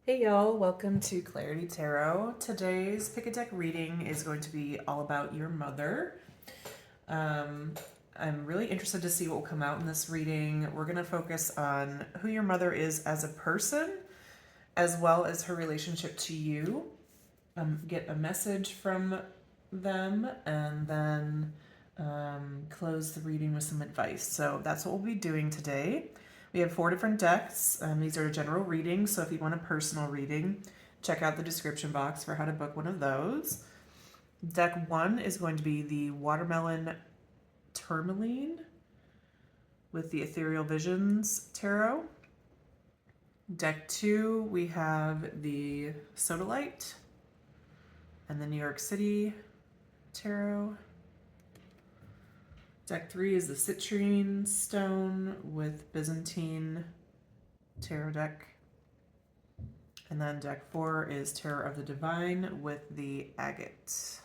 Hey y'all, welcome to Clarity Tarot. Today's pick a deck reading is going to be all about your mother. Um, I'm really interested to see what will come out in this reading. We're going to focus on who your mother is as a person, as well as her relationship to you. Get a message from them, and then close the reading with some advice. So that's what we'll be doing today. We have 4 different decks. These are general readings, so if you want a personal reading, check out the description box for how to book one of those. Deck 1 is going to be the Watermelon Tourmaline with the Ethereal Visions Tarot. Deck 2, we have the Sodalite and the New York City Tarot. Deck 3 is the Citrine Stone with Byzantine Tarot deck. And then deck 4 is Terror of the Divine with the Agate.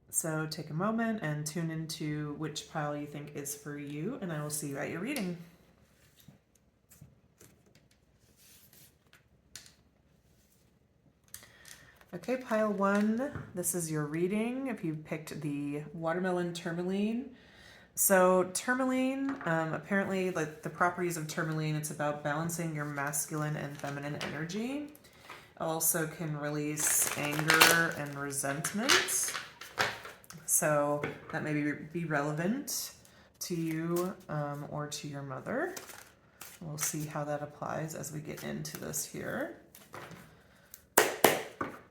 So take a moment and tune into which pile you think is for you, and I will see you at your reading. Okay, pile 1, this is your reading if you picked the Watermelon Tourmaline. So tourmaline, apparently like the properties of tourmaline, it's about balancing your masculine and feminine energy. Also can release anger and resentment. So that may be relevant to you or to your mother. We'll see how that applies as we get into this here.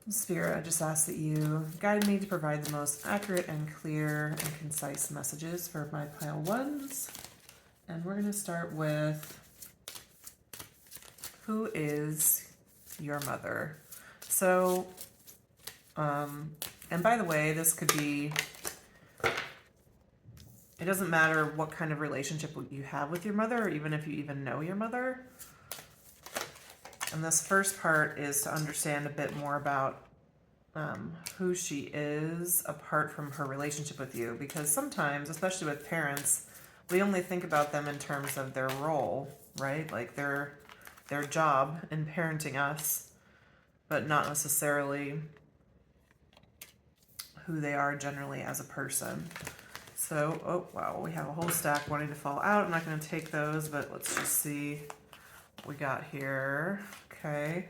Spirit, I just ask that you guide me to provide the most accurate and clear and concise messages for my pile 1s. And we're going to start with, who is your mother? So, and by the way, this could be, it doesn't matter what kind of relationship you have with your mother, or even if you even know your mother. And this first part is to understand a bit more about who she is apart from her relationship with you, because sometimes, especially with parents, we only think about them in terms of their role, right? Like their job in parenting us, but not necessarily who they are generally as a person. So, oh wow, we have a whole stack wanting to fall out. I'm not going to take those, but let's just see what we got here. Okay.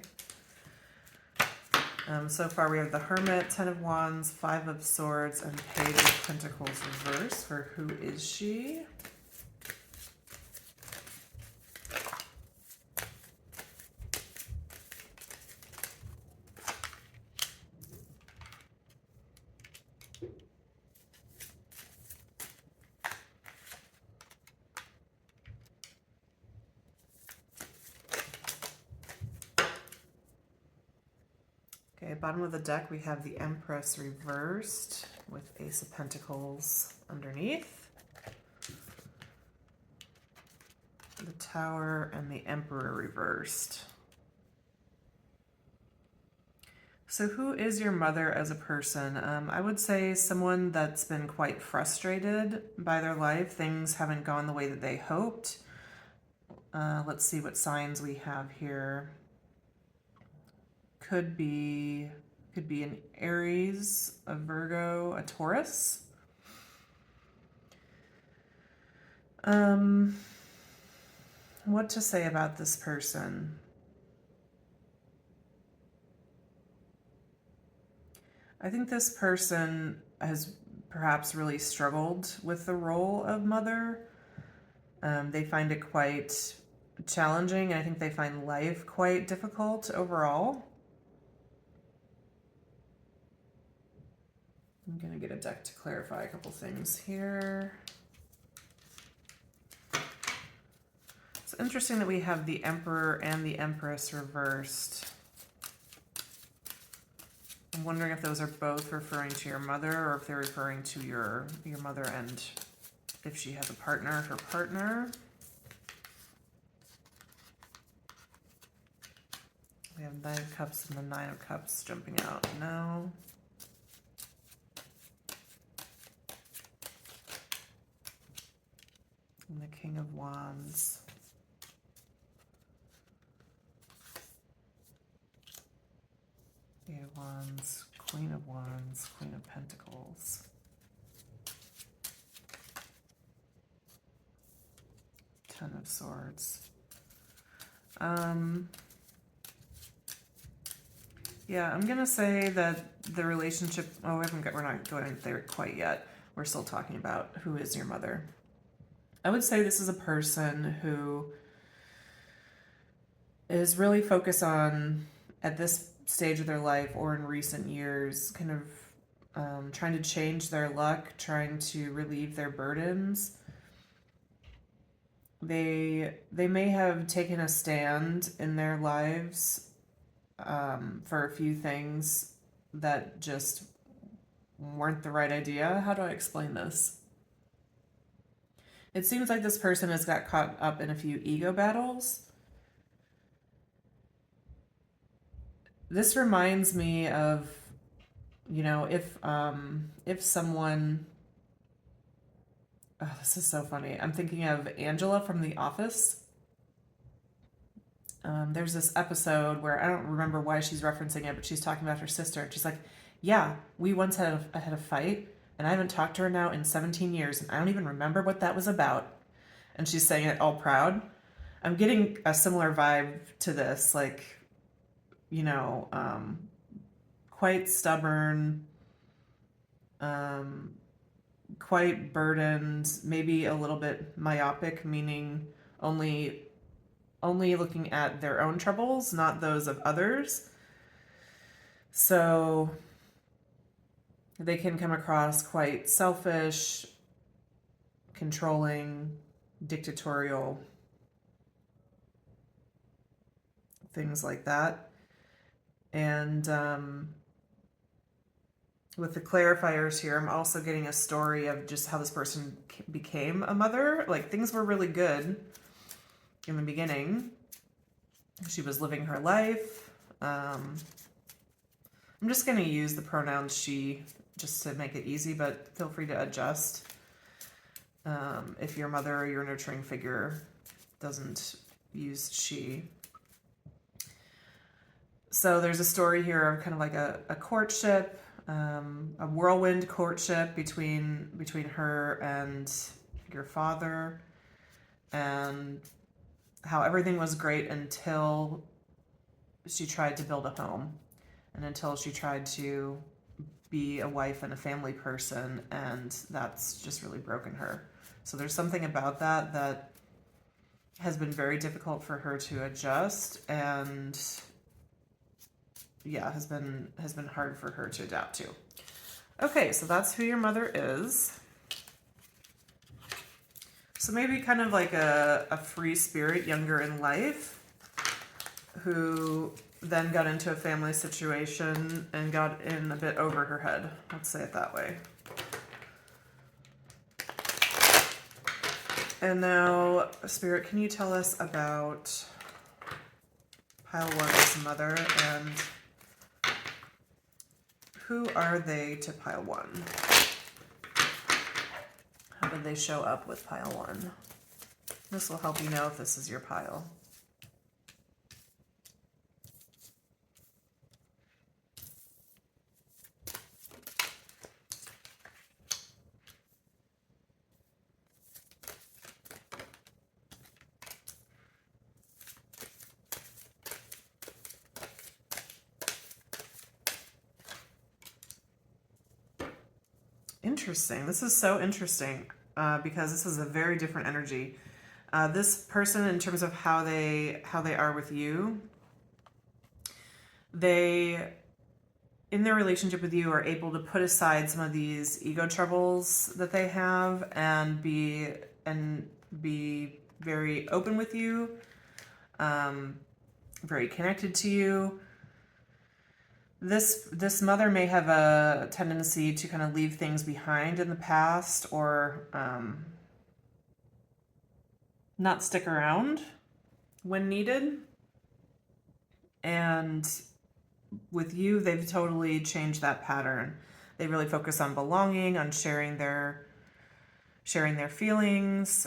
So far we have the Hermit, 10 of Wands, 5 of Swords, and Page of Pentacles reverse for who is she? Okay, bottom of the deck we have the Empress reversed with Ace of Pentacles underneath. The Tower and the Emperor reversed. So who is your mother as a person? I would say someone that's been quite frustrated by their life. Things haven't gone the way that they hoped. Let's see what signs we have here. Could be an Aries, a Virgo, a Taurus. What to say about this person? I think this person has perhaps really struggled with the role of mother. They find it quite challenging. I think they find life quite difficult overall. I'm going to get a deck to clarify a couple things here. It's interesting that we have the Emperor and the Empress reversed. I'm wondering if those are both referring to your mother, or if they're referring to your mother and if she has a partner, her partner. We have 9 of Cups and the 9 of Cups jumping out now. And the King of Wands. of Wands, Queen of Wands, Queen of Pentacles. Ten of Swords. Yeah, I'm gonna say that the relationship, we're not going there quite yet. We're still talking about who is your mother. I would say this is a person who is really focused on, at this stage of their life or in recent years, kind of trying to change their luck, trying to relieve their burdens. They may have taken a stand in their lives for a few things that just weren't the right idea. How do I explain this? It seems like this person has got caught up in a few ego battles. This reminds me of, if someone, oh, this is so funny. I'm thinking of Angela from The Office. There's this episode where I don't remember why she's referencing it, but she's talking about her sister. She's like, yeah, we once had a fight, and I haven't talked to her now in 17 years, and I don't even remember what that was about. And she's saying it all proud. I'm getting a similar vibe to this, like, quite stubborn, quite burdened, maybe a little bit myopic, meaning only looking at their own troubles, not those of others. So they can come across quite selfish, controlling, dictatorial, things like that. And with the clarifiers here, I'm also getting a story of just how this person became a mother. Like, things were really good in the beginning. She was living her life. I'm just going to use the pronoun she just to make it easy, but feel free to adjust if your mother or your nurturing figure doesn't use she. So there's a story here of kind of like a courtship, a whirlwind courtship between her and your father, and how everything was great until she tried to build a home, and until she tried to be a wife and a family person, and that's just really broken her. So there's something about that has been very difficult for her to adjust, and yeah, has been hard for her to adapt to. Okay, so that's who your mother is. So maybe kind of like a free spirit, younger in life, who then got into a family situation and got in a bit over her head. Let's say it that way. And now, Spirit, can you tell us about Pile 1's mother, and who are they to Pile 1? How did they show up with Pile 1? This will help you know if this is your pile. Interesting. This is so interesting because this is a very different energy. This person, in terms of how they are with you, they, in their relationship with you, are able to put aside some of these ego troubles that they have and be very open with you, very connected to you. This mother may have a tendency to kind of leave things behind in the past, or not stick around when needed. And with you, they've totally changed that pattern. They really focus on belonging, on sharing their feelings,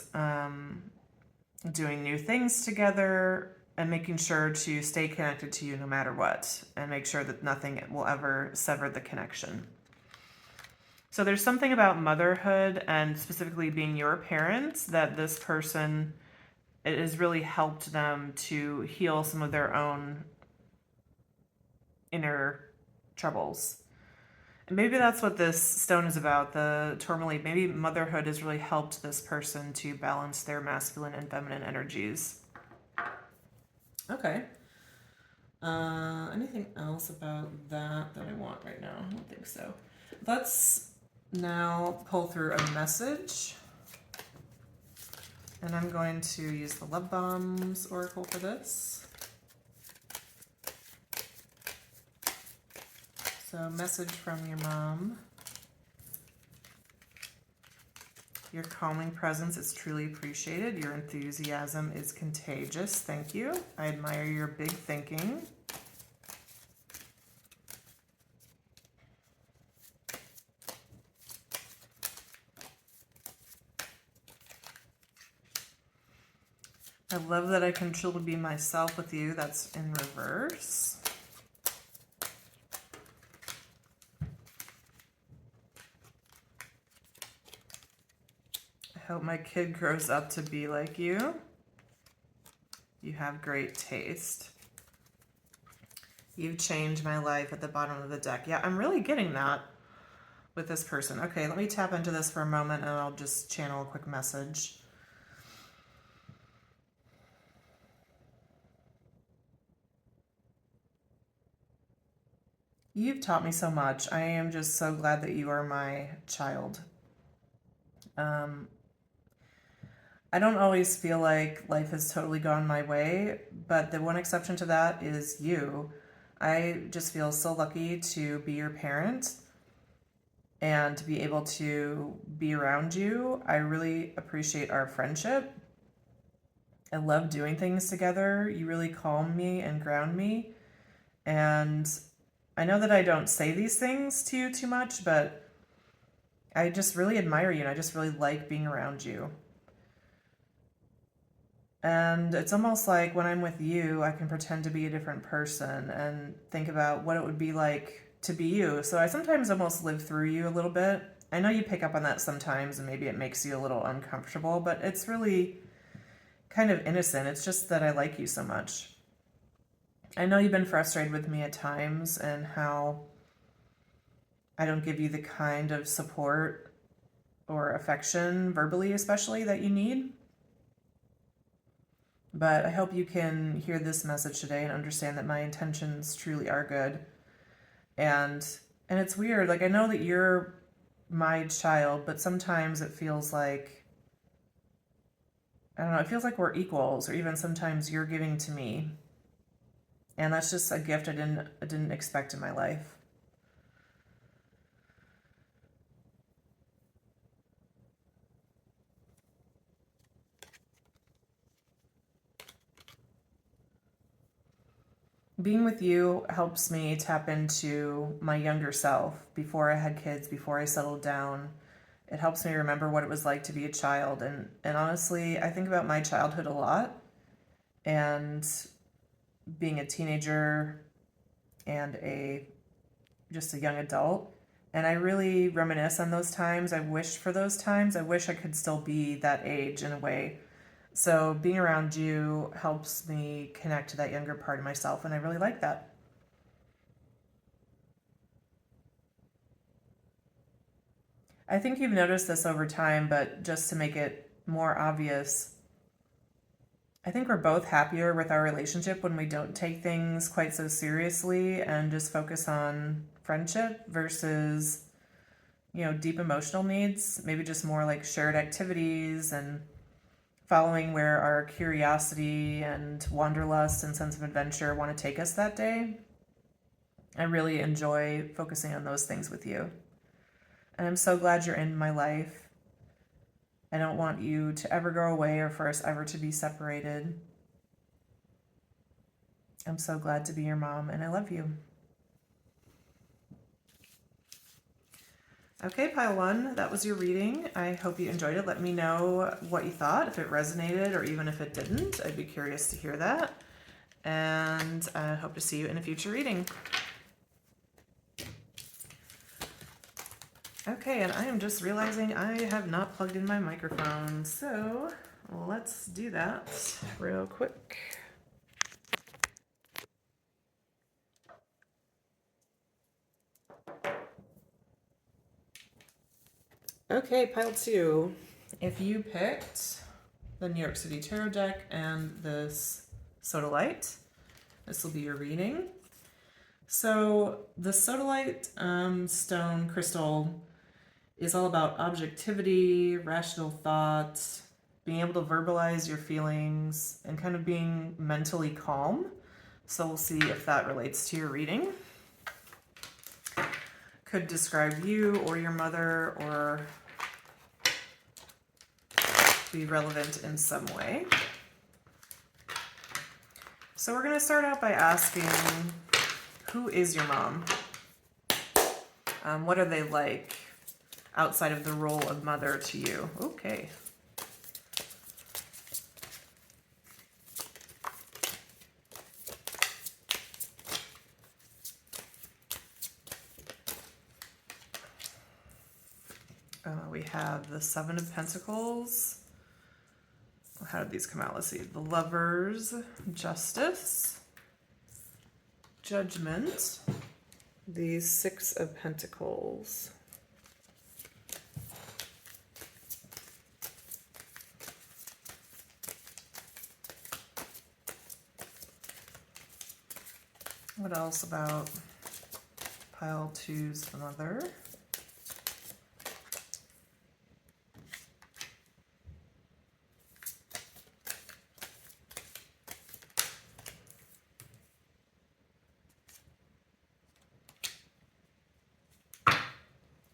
doing new things together, and making sure to stay connected to you no matter what, and make sure that nothing will ever sever the connection. So there's something about motherhood and specifically being your parents that this person, it has really helped them to heal some of their own inner troubles. And maybe that's what this stone is about, the tourmaline. Maybe motherhood has really helped this person to balance their masculine and feminine energies. Okay. Anything else about that I want right now? I don't think so. Let's now pull through a message. And I'm going to use the Love Bombs Oracle for this. So, message from your mom. Your calming presence is truly appreciated. Your enthusiasm is contagious. Thank you. I admire your big thinking. I love that I can truly be myself with you. That's in reverse. I hope my kid grows up to be like you. You have great taste. You've changed my life at the bottom of the deck. Yeah, I'm really getting that with this person. Okay, let me tap into this for a moment and I'll just channel a quick message. You've taught me so much. I am just so glad that you are my child. I don't always feel like life has totally gone my way, but the one exception to that is you. I just feel so lucky to be your parent and to be able to be around you. I really appreciate our friendship. I love doing things together. You really calm me and ground me. And I know that I don't say these things to you too much, but I just really admire you and I just really like being around you. And it's almost like when I'm with you, I can pretend to be a different person and think about what it would be like to be you. So I sometimes almost live through you a little bit. I know you pick up on that sometimes and maybe it makes you a little uncomfortable, but it's really kind of innocent. It's just that I like you so much. I know you've been frustrated with me at times and how I don't give you the kind of support or affection, verbally especially, that you need. But I hope you can hear this message today and understand that my intentions truly are good. And it's weird. Like, I know that you're my child, but sometimes it feels like, I don't know, it feels like we're equals, or even sometimes you're giving to me. And that's just a gift I didn't expect in my life. Being with you helps me tap into my younger self before I had kids, before I settled down. It helps me remember what it was like to be a child. And honestly, I think about my childhood a lot and being a teenager and just a young adult. And I really reminisce on those times. I wish for those times. I wish I could still be that age in a way. So being around you helps me connect to that younger part of myself, and I really like that. I think you've noticed this over time, but just to make it more obvious, I think we're both happier with our relationship when we don't take things quite so seriously and just focus on friendship versus, deep emotional needs. Maybe just more like shared activities and following where our curiosity and wanderlust and sense of adventure want to take us that day. I really enjoy focusing on those things with you. And I'm so glad you're in my life. I don't want you to ever go away or for us ever to be separated. I'm so glad to be your mom, and I love you. Okay, pile one, that was your reading. I hope you enjoyed it. Let me know what you thought, if it resonated or even if it didn't. I'd be curious to hear that. and I hope to see you in a future reading. Okay, and I am just realizing I have not plugged in my microphone, so let's do that real quick. Okay, pile 2. If you picked the New York City Tarot deck and this sodalite, this will be your reading. So the sodalite stone crystal is all about objectivity, rational thought, being able to verbalize your feelings, and kind of being mentally calm. So we'll see if that relates to your reading. Could describe you or your mother or be relevant in some way. So we're going to start out by asking, who is your mom? What are they like outside of the role of mother to you? Okay. We have the Seven of Pentacles. How did these come out? Let's see. The Lovers, Justice, Judgment, the Six of Pentacles. What else about pile 2's mother?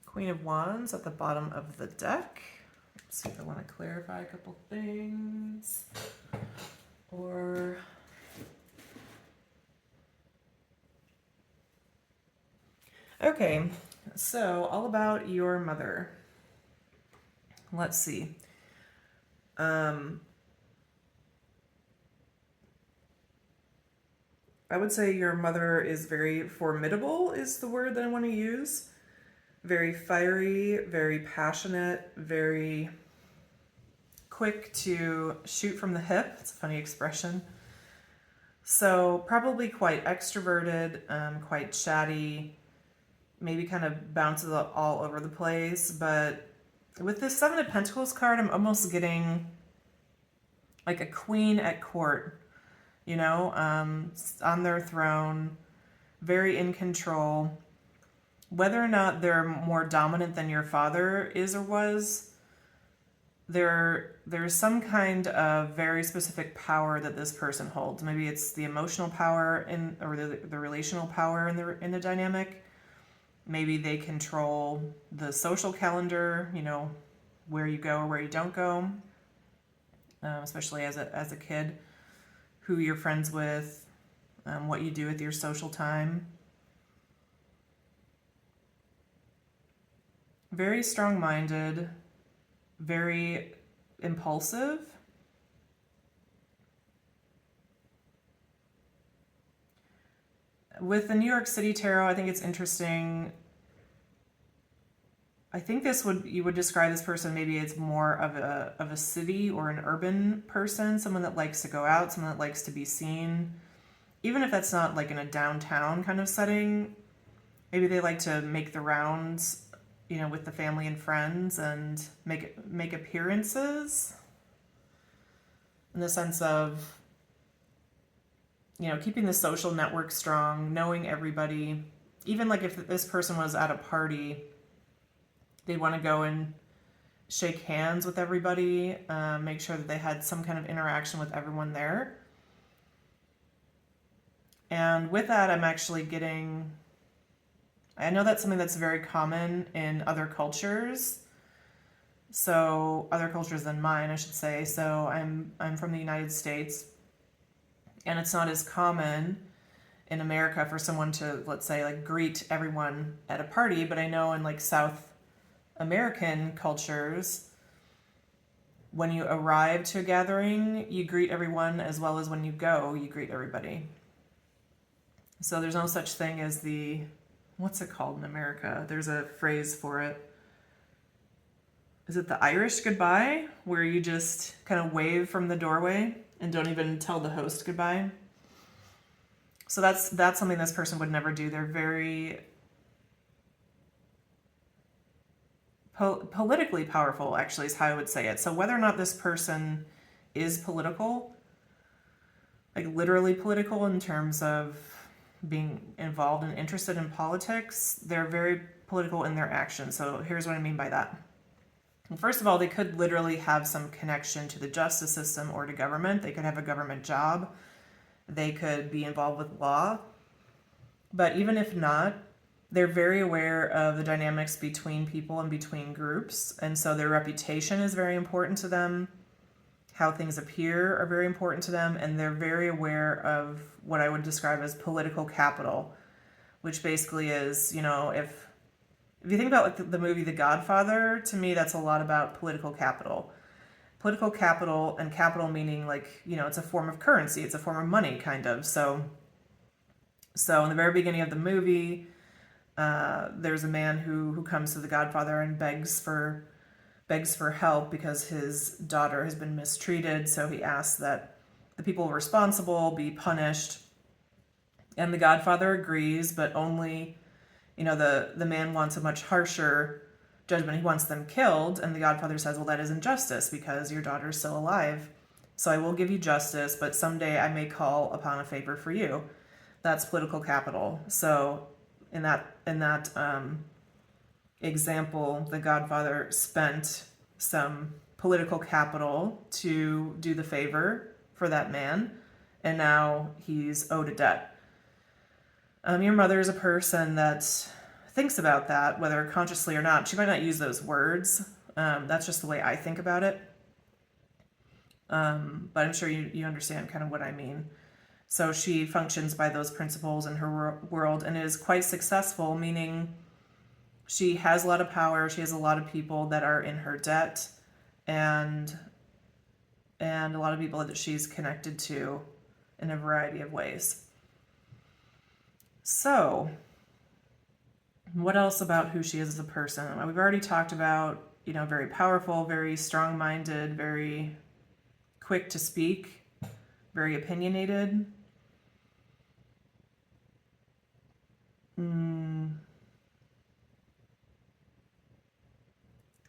Queen of Wands at the bottom of the deck. Let's see if I want to clarify a couple things. Or okay, so all about your mother. Let's see. I would say your mother is very formidable, is the word that I want to use. Very fiery, very passionate, very quick to shoot from the hip. It's a funny expression. So probably quite extroverted, quite chatty, maybe kind of bounces all over the place. But with this Seven of Pentacles card, I'm almost getting like a queen at court, you know, on their throne, very in control. Whether or not they're more dominant than your father is or was, there's some kind of very specific power that this person holds. Maybe it's the emotional power or the relational power in the dynamic. Maybe they control the social calendar, you know, where you go or where you don't go, especially as a kid, who you're friends with, what you do with your social time. Very strong-minded, very impulsive. With the New York City Tarot, I think it's interesting. I think you would describe this person, maybe it's more of a city or an urban person, someone that likes to go out, someone that likes to be seen. Even if that's not like in a downtown kind of setting, maybe they like to make the rounds, you know, with the family and friends and make appearances, in the sense of, you know, keeping the social network strong, knowing everybody. Even like if this person was at a party, they'd want to go and shake hands with everybody, make sure that they had some kind of interaction with everyone there. And with that, I'm actually getting, I know that's something that's very common in other cultures. So other cultures than mine, I should say. So I'm from the United States, and it's not as common in America for someone to, let's say, like greet everyone at a party. But I know in like South American cultures, when you arrive to a gathering, you greet everyone, as well as when you go, you greet everybody. So there's no such thing as the, what's it called in America? There's a phrase for it. Is it the Irish goodbye, where you just kind of wave from the doorway and don't even tell the host goodbye? So that's something this person would never do. They're very politically powerful, actually, is how I would say it. So whether or not this person is political, like literally political in terms of being involved and interested in politics, they're very political in their actions. So here's what I mean by that. First of all, they could literally have some connection to the justice system or to government. They could have a government job. They could be involved with law. But even if not, they're very aware of the dynamics between people and between groups. And so their reputation is very important to them. How things appear are very important to them. And they're very aware of what I would describe as political capital, which basically is, you know, if you think about like the movie The Godfather, to me, that's a lot about political capital. Political capital, and capital meaning like, you know, it's a form of currency. It's a form of money, kind of. So in the very beginning of the movie, there's a man who comes to the Godfather and begs for help because his daughter has been mistreated. So he asks that the people responsible be punished. And the Godfather agrees, but only, you know, the man wants a much harsher judgment. He wants them killed. And the Godfather says, well, that is injustice because your daughter is still alive. So I will give you justice, but someday I may call upon a favor for you. That's political capital. So in that example, the Godfather spent some political capital to do the favor for that man, and now he's owed a debt. Your mother is a person that thinks about that, whether consciously or not. She might not use those words. That's just the way I think about it. But I'm sure you understand kind of what I mean. So she functions by those principles in her world and is quite successful, meaning she has a lot of power. She has a lot of people that are in her debt, and a lot of people that she's connected to in a variety of ways. So what else about who she is as a person? Well, we've already talked about, you know, very powerful, very strong-minded, very quick to speak, very opinionated.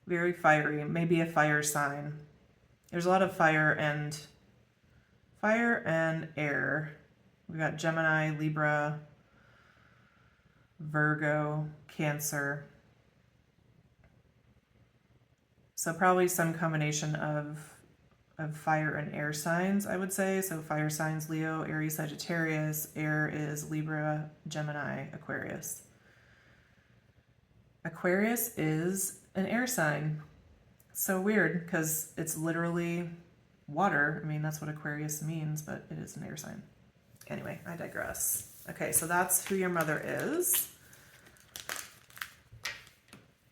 Very fiery, maybe a fire sign. There's a lot of fire and air. We've got Gemini, Libra, Virgo, Cancer. So probably some combination of fire and air signs, I would say. So fire signs, Leo, Aries, Sagittarius. Air is Libra, Gemini, Aquarius. Aquarius is an air sign. So weird because it's literally water. I mean, that's what Aquarius means, but it is an air sign. Anyway, I digress. Okay, so that's who your mother is.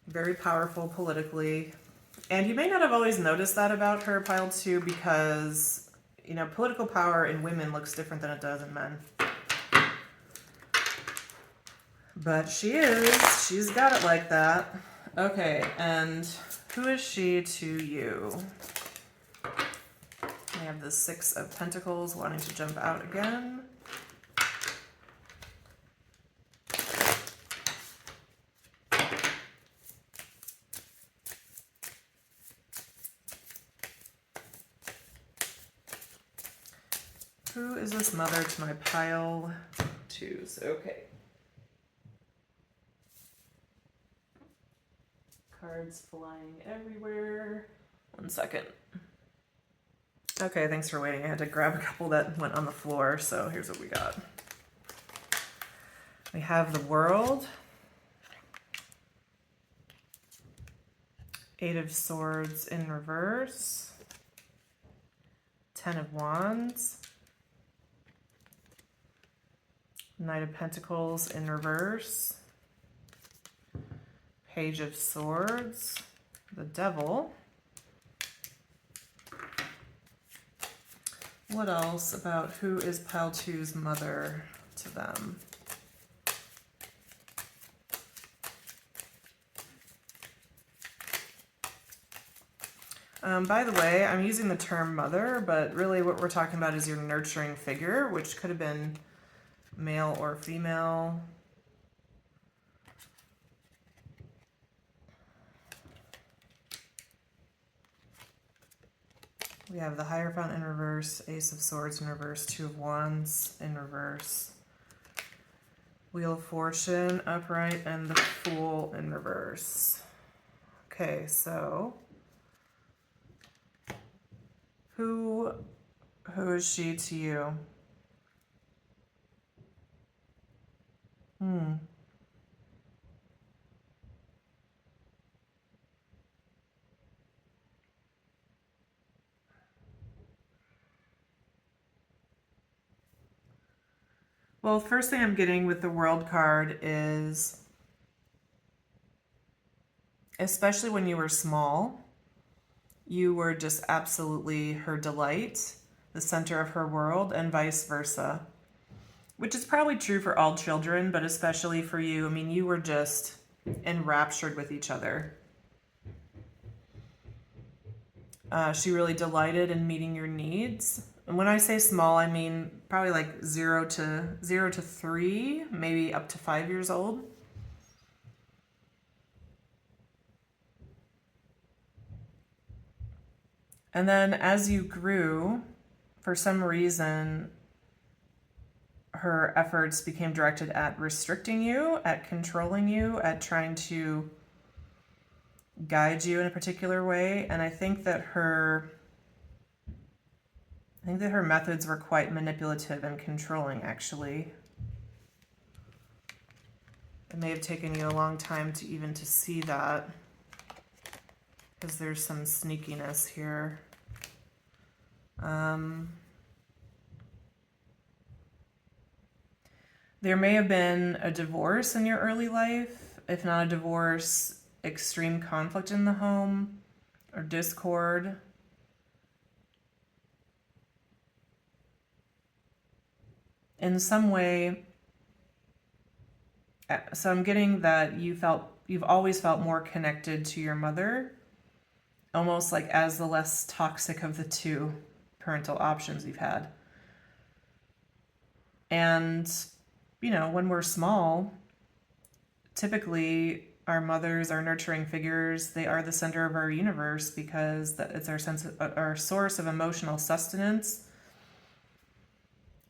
Very powerful politically. And you may not have always noticed that about her, pile 2, because, you know, political power in women looks different than it does in men. But she's got it like that. Okay, and who is she to you? We have the 6 of Pentacles wanting to jump out again. Who is this mother to my pile 2s? Okay. Cards flying everywhere. 1 second. Okay, thanks for waiting. I had to grab a couple that went on the floor, so here's what we got. We have the World, 8 of Swords in reverse, 10 of Wands, Knight of Pentacles in reverse, Page of Swords, the Devil, What else about who is pile two's mother to them? By the way, I'm using the term mother, but really what we're talking about is your nurturing figure, which could have been male or female. We have the Hierophant in reverse, Ace of Swords in reverse, Two of Wands in reverse, Wheel of Fortune upright, and the Fool in reverse. Okay, so who is she to you? Well, first thing I'm getting with the World card is, especially when you were small, you were just absolutely her delight, the center of her world, and vice versa. Which is probably true for all children, but especially for you. I mean, you were just enraptured with each other. She really delighted in meeting your needs. And when I say small, I mean probably like 0 to 3, maybe up to 5 years old. And then as you grew, for some reason, her efforts became directed at restricting you, at controlling you, at trying to guide you in a particular way. And I think that her methods were quite manipulative and controlling, actually. It may have taken you a long time to even to see that, because there's some sneakiness here. There may have been a divorce in your early life. If not a divorce, extreme conflict in the home or discord. In some way, so I'm getting that you've always felt more connected to your mother, almost like as the less toxic of the two parental options you've had. And, you know, when we're small, typically our mothers, our nurturing figures, they are the center of our universe because it's our source of emotional sustenance.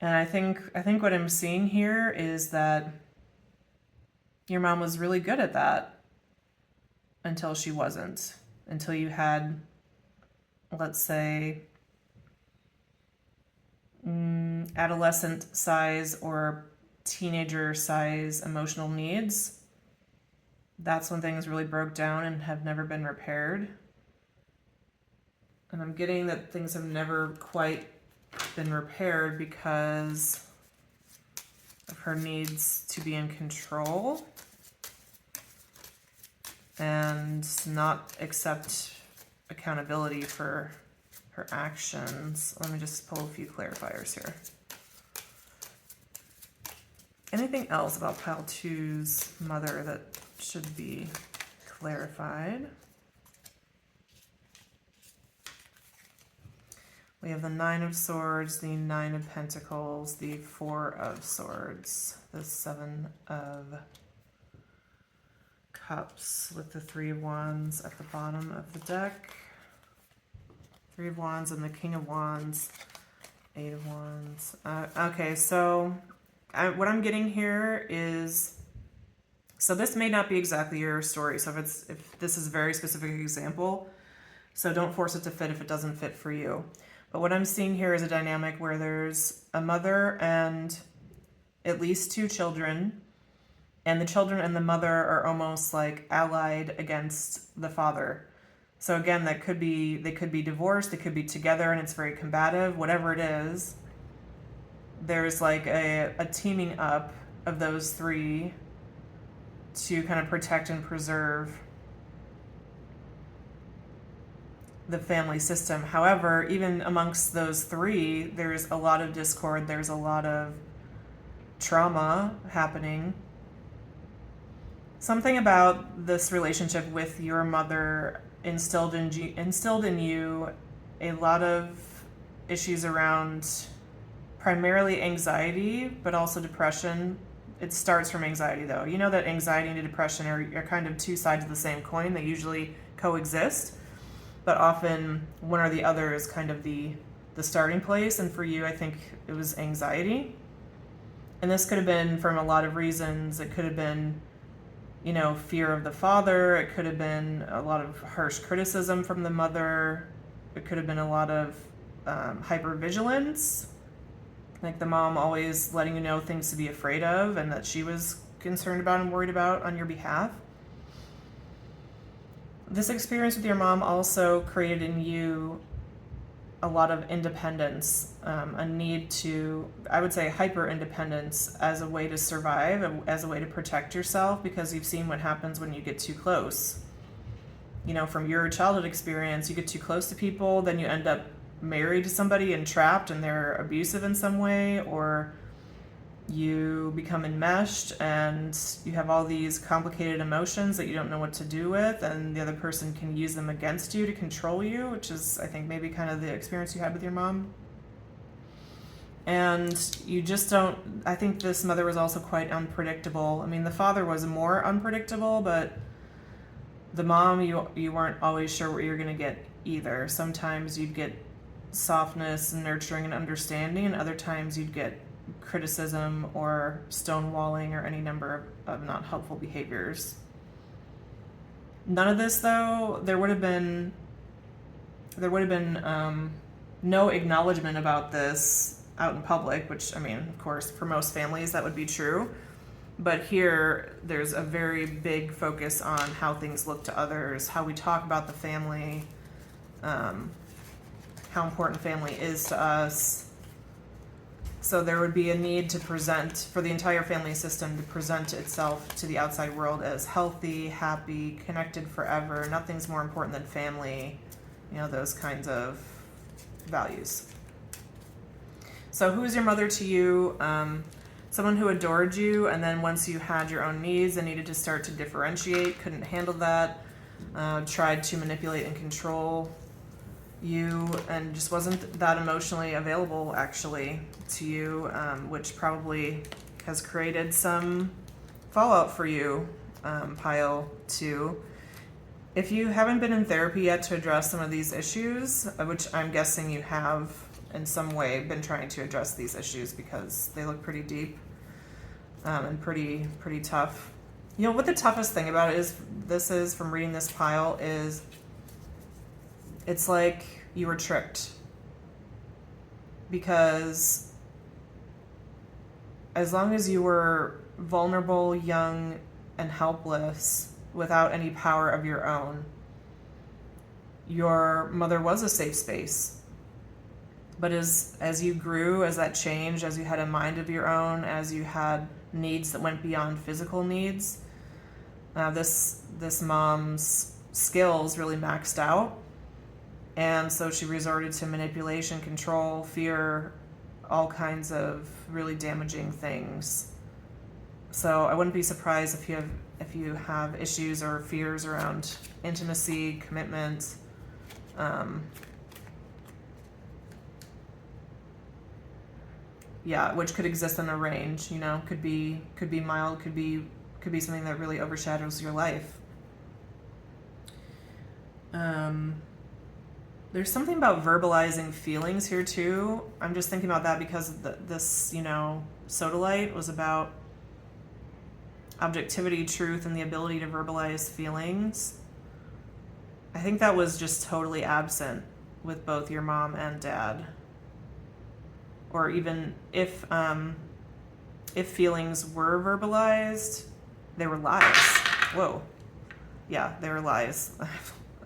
And I think what I'm seeing here is that your mom was really good at that until she wasn't. Until you had, let's say, adolescent size or teenager size emotional needs. That's when things really broke down and have never been repaired. And I'm getting that things have never quite been repaired because of her needs to be in control and not accept accountability for her actions. Let me just pull a few clarifiers here. Anything else about Pile 2's mother that should be clarified? We have the 9 of Swords, the 9 of Pentacles, the 4 of Swords, the 7 of Cups with the 3 of Wands at the bottom of the deck. 3 of Wands and the King of Wands, 8 of Wands. Okay, so what I'm getting here is, so this may not be exactly your story. So if this is a very specific example, so don't force it to fit if it doesn't fit for you. But what I'm seeing here is a dynamic where there's a mother and at least 2 children, and the children and the mother are almost like allied against the father. So again, they could be divorced, they could be together and it's very combative, whatever it is. There's like a teaming up of those 3 to kind of protect and preserve the family system. However, even amongst those three, there's a lot of discord, there's a lot of trauma happening. Something about this relationship with your mother instilled in you a lot of issues around primarily anxiety, but also depression. It starts from anxiety, though. You know that anxiety and depression are kind of two sides of the same coin. They usually coexist, but often one or the other is kind of the starting place. And for you, I think it was anxiety. And this could have been from a lot of reasons. It could have been, you know, fear of the father. It could have been a lot of harsh criticism from the mother. It could have been a lot of hypervigilance, like the mom always letting you know things to be afraid of and that she was concerned about and worried about on your behalf. This experience with your mom also created in you a lot of independence, a need to, I would say, hyper independence as a way to survive, as a way to protect yourself, because you've seen what happens when you get too close. You know, from your childhood experience, you get too close to people, then you end up married to somebody and trapped and they're abusive in some way, or you become enmeshed and you have all these complicated emotions that you don't know what to do with, and the other person can use them against you to control you, which is, I think, maybe kind of the experience you had with your mom. And you just don't, I think this mother was also quite unpredictable. I mean, the father was more unpredictable, but the mom, you weren't always sure what you were going to get either. Sometimes you'd get softness and nurturing and understanding, and other times you'd get criticism or stonewalling or any number of not helpful behaviors. None of this, though, there would have been no acknowledgement about this out in public, which, I mean, of course, for most families that would be true. But here, there's a very big focus on how things look to others, how we talk about the family, how important family is to us. So there would be a need to present, for the entire family system, to present itself to the outside world as healthy, happy, connected forever. Nothing's more important than family, you know, those kinds of values. So who is your mother to you? Someone who adored you, and then once you had your own needs and needed to start to differentiate, couldn't handle that, tried to manipulate and control you, and just wasn't that emotionally available, actually, to you, which probably has created some fallout for you, pile 2. If you haven't been in therapy yet to address some of these issues, which I'm guessing you have in some way been trying to address these issues because they look pretty deep, and pretty tough. You know what the toughest thing about it is from reading this pile is it's like you were tricked, because as long as you were vulnerable, young, and helpless without any power of your own, your mother was a safe space. But as you grew, as that changed, as you had a mind of your own, as you had needs that went beyond physical needs, this mom's skills really maxed out. And so she resorted to manipulation, control, fear, all kinds of really damaging things. So I wouldn't be surprised if you have issues or fears around intimacy, commitment, which could exist in a range. You know, could be mild, could be something that really overshadows your life. There's something about verbalizing feelings here too. I'm just thinking about that because this, sodalite was about objectivity, truth, and the ability to verbalize feelings. I think that was just totally absent with both your mom and dad. Or even if feelings were verbalized, they were lies. Whoa. Yeah, they were lies.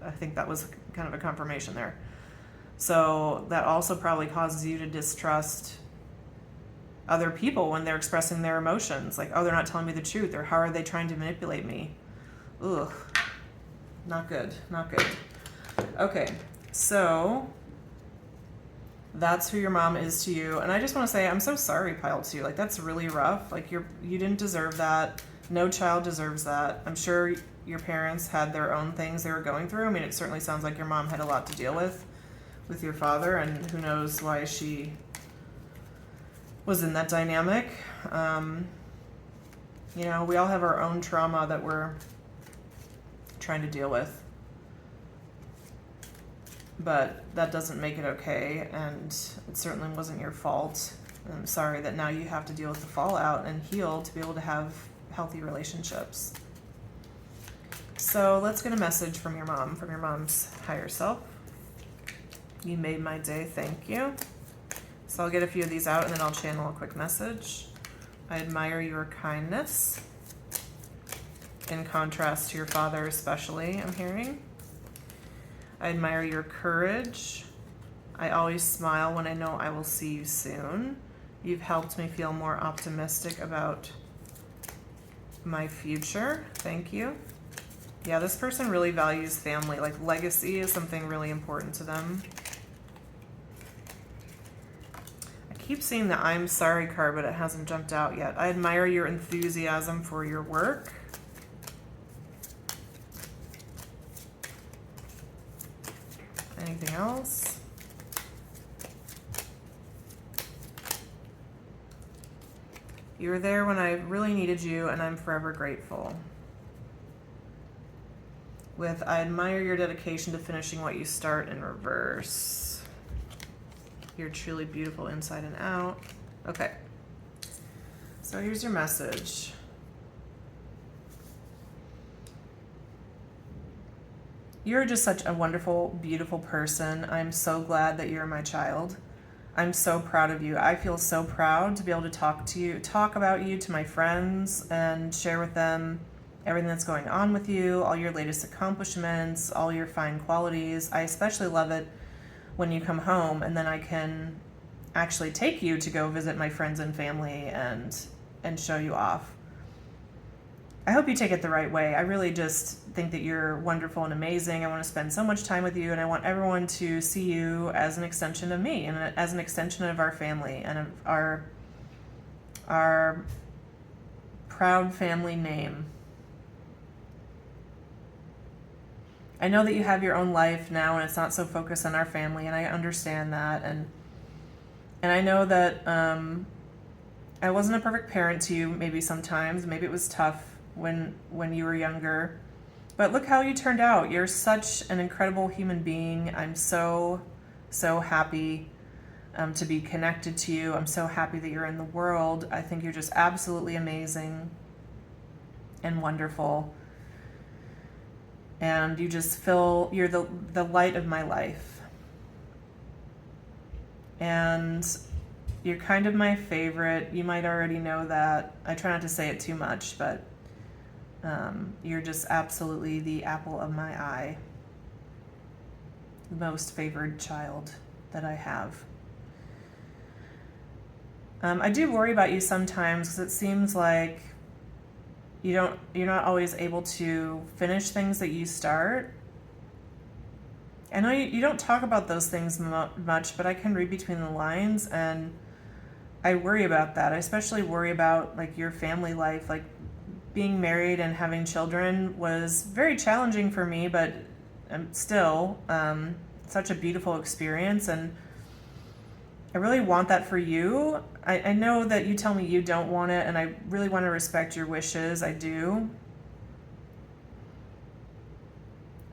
I think that was kind of a confirmation there. So that also probably causes you to distrust other people when they're expressing their emotions. Like, oh, they're not telling me the truth, or how are they trying to manipulate me? Ugh. Not good. Okay. So that's who your mom is to you. And I just want to say, I'm so sorry, Pile 2. Like, that's really rough. Like, you didn't deserve that. No child deserves that. I'm sure your parents had their own things they were going through. I mean, it certainly sounds like your mom had a lot to deal with your father, and who knows why she was in that dynamic. You know, we all have our own trauma that we're trying to deal with. But that doesn't make it okay, and it certainly wasn't your fault. I'm sorry that now you have to deal with the fallout and heal to be able to have healthy relationships. So let's get a message from your mom's higher self. You made my day, thank you. So I'll get a few of these out and then I'll channel a quick message. I admire your kindness, in contrast to your father especially, I'm hearing. I admire your courage. I always smile when I know I will see you soon. You've helped me feel more optimistic about my future. Thank you. Yeah, this person really values family. Like, legacy is something really important to them. I keep seeing the I'm sorry card, but it hasn't jumped out yet. I admire your enthusiasm for your work. Anything else? You were there when I really needed you, and I'm forever grateful. With I admire your dedication to finishing what you start in reverse. You're truly beautiful inside and out. Okay. So here's your message. You're just such a wonderful, beautiful person. I'm so glad that you're my child. I'm so proud of you. I feel so proud to be able to talk about you to my friends and share with them everything that's going on with you, all your latest accomplishments, all your fine qualities. I especially love it when you come home and then I can actually take you to go visit my friends and family and show you off. I hope you take it the right way. I really just think that you're wonderful and amazing. I want to spend so much time with you, and I want everyone to see you as an extension of me and as an extension of our family and of our proud family name. I know that you have your own life now, and it's not so focused on our family, and I understand that. And I know that I wasn't a perfect parent to you. Maybe sometimes, maybe it was tough when you were younger, but look how you turned out. You're such an incredible human being. I'm so happy to be connected to you. I'm so happy that you're in the world. I think you're just absolutely amazing and wonderful, and you just you're the light of my life, and you're kind of my favorite. You might already know that. I try not to say it too much, but you're just absolutely the apple of my eye. The most favored child that I have. I do worry about you sometimes because it seems like you're not always able to finish things that you start. I know you don't talk about those things much, but I can read between the lines, and I worry about that. I especially worry about like your family life. Like, being married and having children was very challenging for me, but still such a beautiful experience, and I really want that for you. I know that you tell me you don't want it, and I really want to respect your wishes. I do.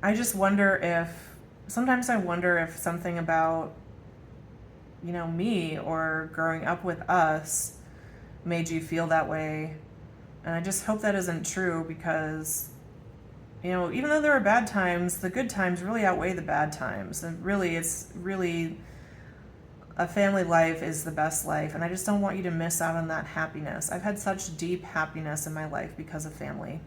I just wonder sometimes I wonder if something about, me or growing up with us made you feel that way. And I just hope that isn't true, because, even though there are bad times, the good times really outweigh the bad times. And really, a family life is the best life. And I just don't want you to miss out on that happiness. I've had such deep happiness in my life because of family.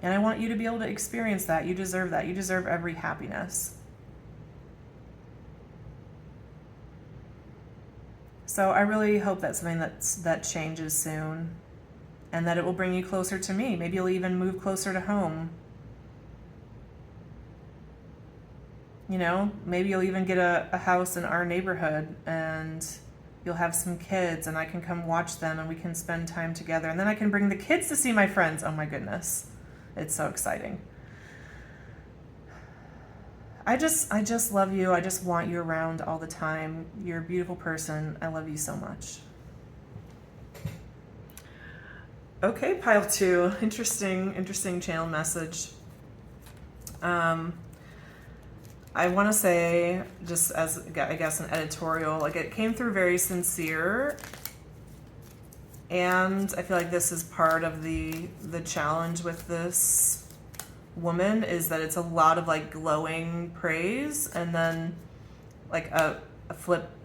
And I want you to be able to experience that. You deserve that. You deserve every happiness. So I really hope that's something that changes soon, and that it will bring you closer to me. Maybe you'll even move closer to home. You know, maybe you'll even get a house in our neighborhood and you'll have some kids and I can come watch them and we can spend time together. And then I can bring the kids to see my friends. Oh my goodness. It's so exciting. I just love you. I just want you around all the time. You're a beautiful person. I love you so much. Okay, pile 2. Interesting channel message. I want to say, just as I guess an editorial, like it came through very sincere, and I feel like this is part of the challenge with this woman, is that it's a lot of like glowing praise and then like a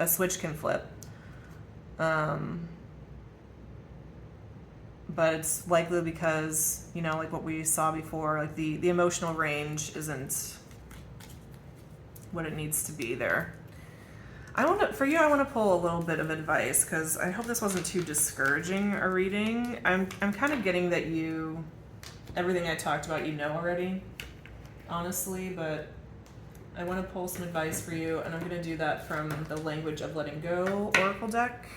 switch can flip. But it's likely because, you know, like what we saw before, like the emotional range isn't what it needs to be there. I want to pull a little bit of advice, because I hope this wasn't too discouraging a reading. I'm kind of getting that everything I talked about you know already, honestly, but I want to pull some advice for you, and I'm going to do that from the Language of Letting Go Oracle deck.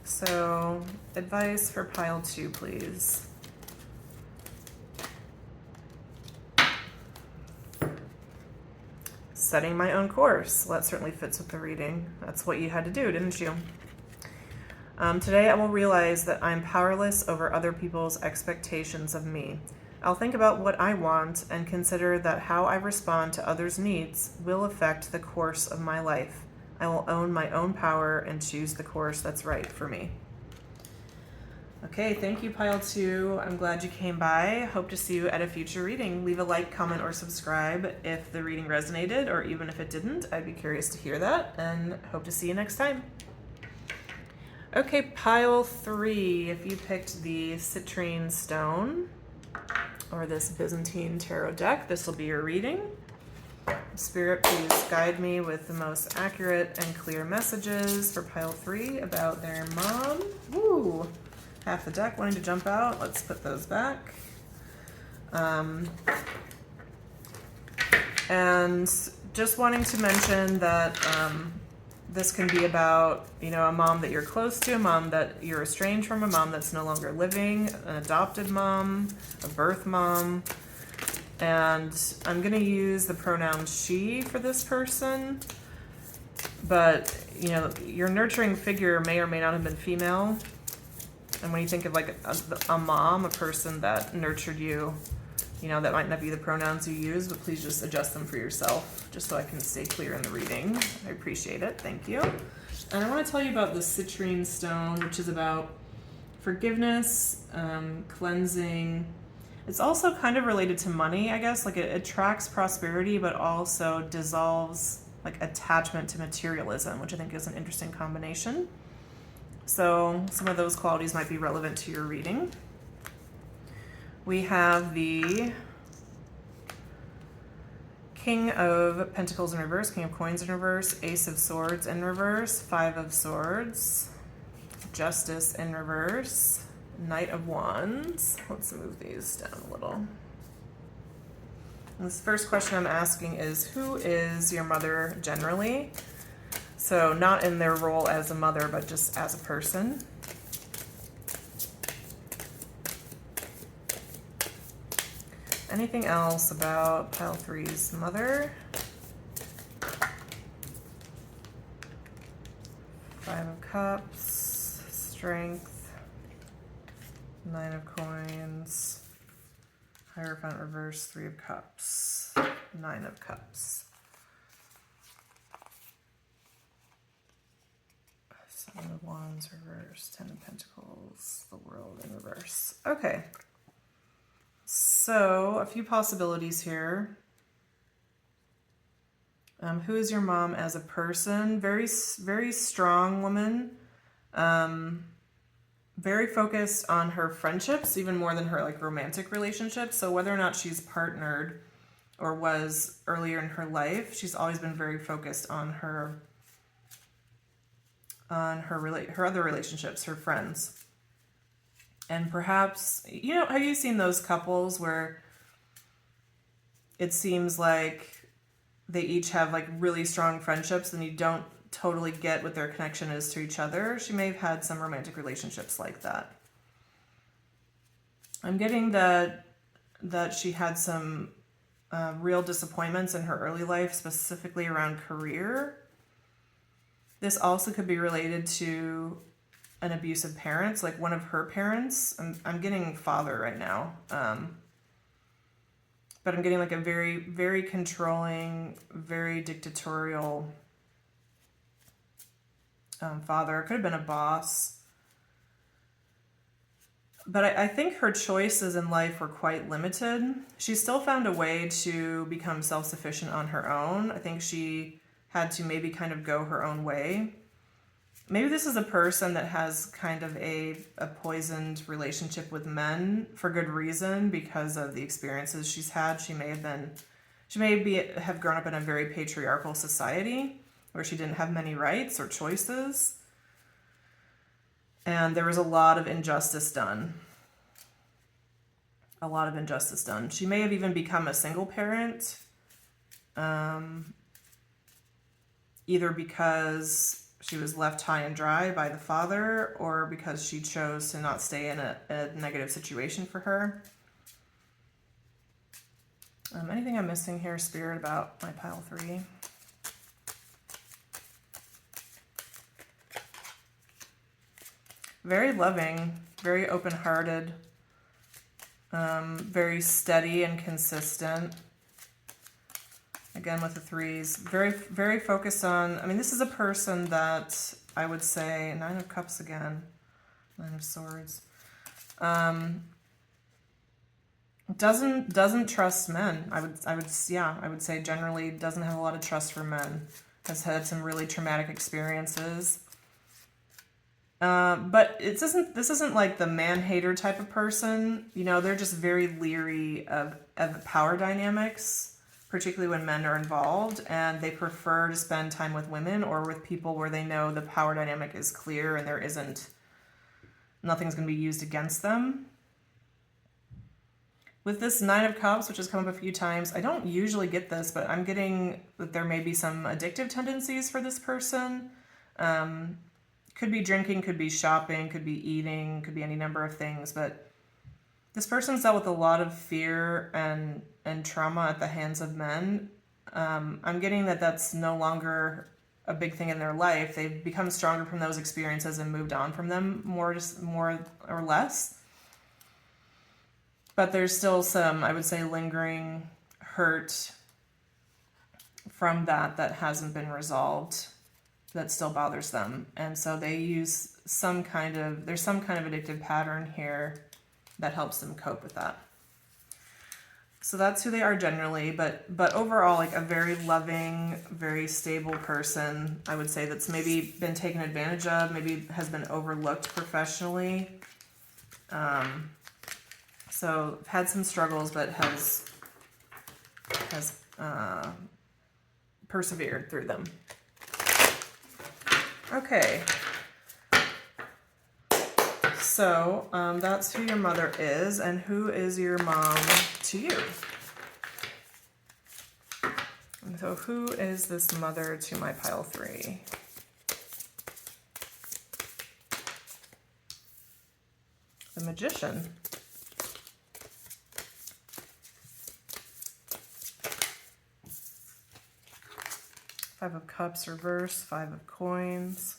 So, advice for pile 2, please. Setting my own course. Well, that certainly fits with the reading. That's what you had to do, didn't you? Today I will realize that I'm powerless over other people's expectations of me. I'll think about what I want and consider that how I respond to others' needs will affect the course of my life. I will own my own power and choose the course that's right for me. Okay, thank you, pile 2. I'm glad you came by. Hope to see you at a future reading. Leave a like, comment, or subscribe if the reading resonated, or even if it didn't. I'd be curious to hear that, and hope to see you next time. Okay, pile 3. If you picked the citrine stone or this Byzantine tarot deck, this will be your reading. Spirit, please guide me with the most accurate and clear messages for pile 3 about their mom. Woo! Half the deck wanting to jump out. Let's put those back. And just wanting to mention that this can be about, you know, a mom that you're close to, a mom that you're estranged from, a mom that's no longer living, an adopted mom, a birth mom. And I'm going to use the pronoun she for this person. But, you know, your nurturing figure may or may not have been female. And when you think of like a mom, a person that nurtured you, you know, that might not be the pronouns you use, but please just adjust them for yourself, just so I can stay clear in the reading. I appreciate it. Thank you. And I want to tell you about the citrine stone, which is about forgiveness, cleansing. It's also kind of related to money, I guess. Like it attracts prosperity, but also dissolves like attachment to materialism, which I think is an interesting combination. So some of those qualities might be relevant to your reading. We have the King of Pentacles in reverse, King of Coins in reverse, Ace of Swords in reverse, 5 of Swords, Justice in reverse, Knight of Wands. Let's move these down a little. This first question I'm asking is, who is your mother generally? So not in their role as a mother, but just as a person. Anything else about pile 3's mother? 5 of Cups, Strength, 9 of Coins, Hierophant reverse, 3 of Cups, 9 of Cups. 7 of Wands reverse, 10 of Pentacles, the World in reverse. Okay. So, a few possibilities here. Who is your mom as a person? Very strong woman. Very focused on her friendships, even more than her like romantic relationships. So whether or not she's partnered or was earlier in her life, she's always been very focused on her other relationships, her friends. And perhaps, you know, have you seen those couples where it seems like they each have like really strong friendships and you don't totally get what their connection is to each other. She may have had some romantic relationships like that. I'm getting that she had some real disappointments in her early life, specifically around career. This also could be related to an abusive parent, like one of her parents. I'm getting father right now. But I'm getting like a very, very controlling, very dictatorial father. It could have been a boss. But I think her choices in life were quite limited. She still found a way to become self-sufficient on her own. I think she had to maybe kind of go her own way. Maybe this is a person that has kind of a poisoned relationship with men for good reason because of the experiences she's had. She may have grown up in a very patriarchal society where she didn't have many rights or choices. And there was a lot of injustice done. A lot of injustice done. She may have even become a single parent, either because she was left high and dry by the father or because she chose to not stay in a negative situation for her. Anything I'm missing here, Spirit, about my pile 3? Very loving, very open-hearted, very steady and consistent. Again, with the 3s, very, very focused on, I mean, this is a person that I would say, 9 of Cups again, 9 of Swords, doesn't trust men. I would say generally doesn't have a lot of trust for men, has had some really traumatic experiences. But this isn't like the man-hater type of person. You know, they're just very leery of power dynamics, particularly when men are involved, and they prefer to spend time with women or with people where they know the power dynamic is clear and nothing's going to be used against them. With this 9 of Cups, which has come up a few times, I don't usually get this, but I'm getting that there may be some addictive tendencies for this person. Could be drinking, could be shopping, could be eating, could be any number of things, but this person's dealt with a lot of fear and trauma at the hands of men. I'm getting that that's no longer a big thing in their life. They've become stronger from those experiences and moved on from them more or less. But there's still some, I would say, lingering hurt from that hasn't been resolved, that still bothers them. And so they use there's some kind of addictive pattern here that helps them cope with that. So that's who they are generally, but overall, like a very loving, very stable person, I would say, that's maybe been taken advantage of, maybe has been overlooked professionally. So had some struggles, but has persevered through them. Okay. So that's who your mother is, and who is your mom to you? And so who is this mother to my pile 3? The Magician. Five of Cups reverse, 5 of Coins.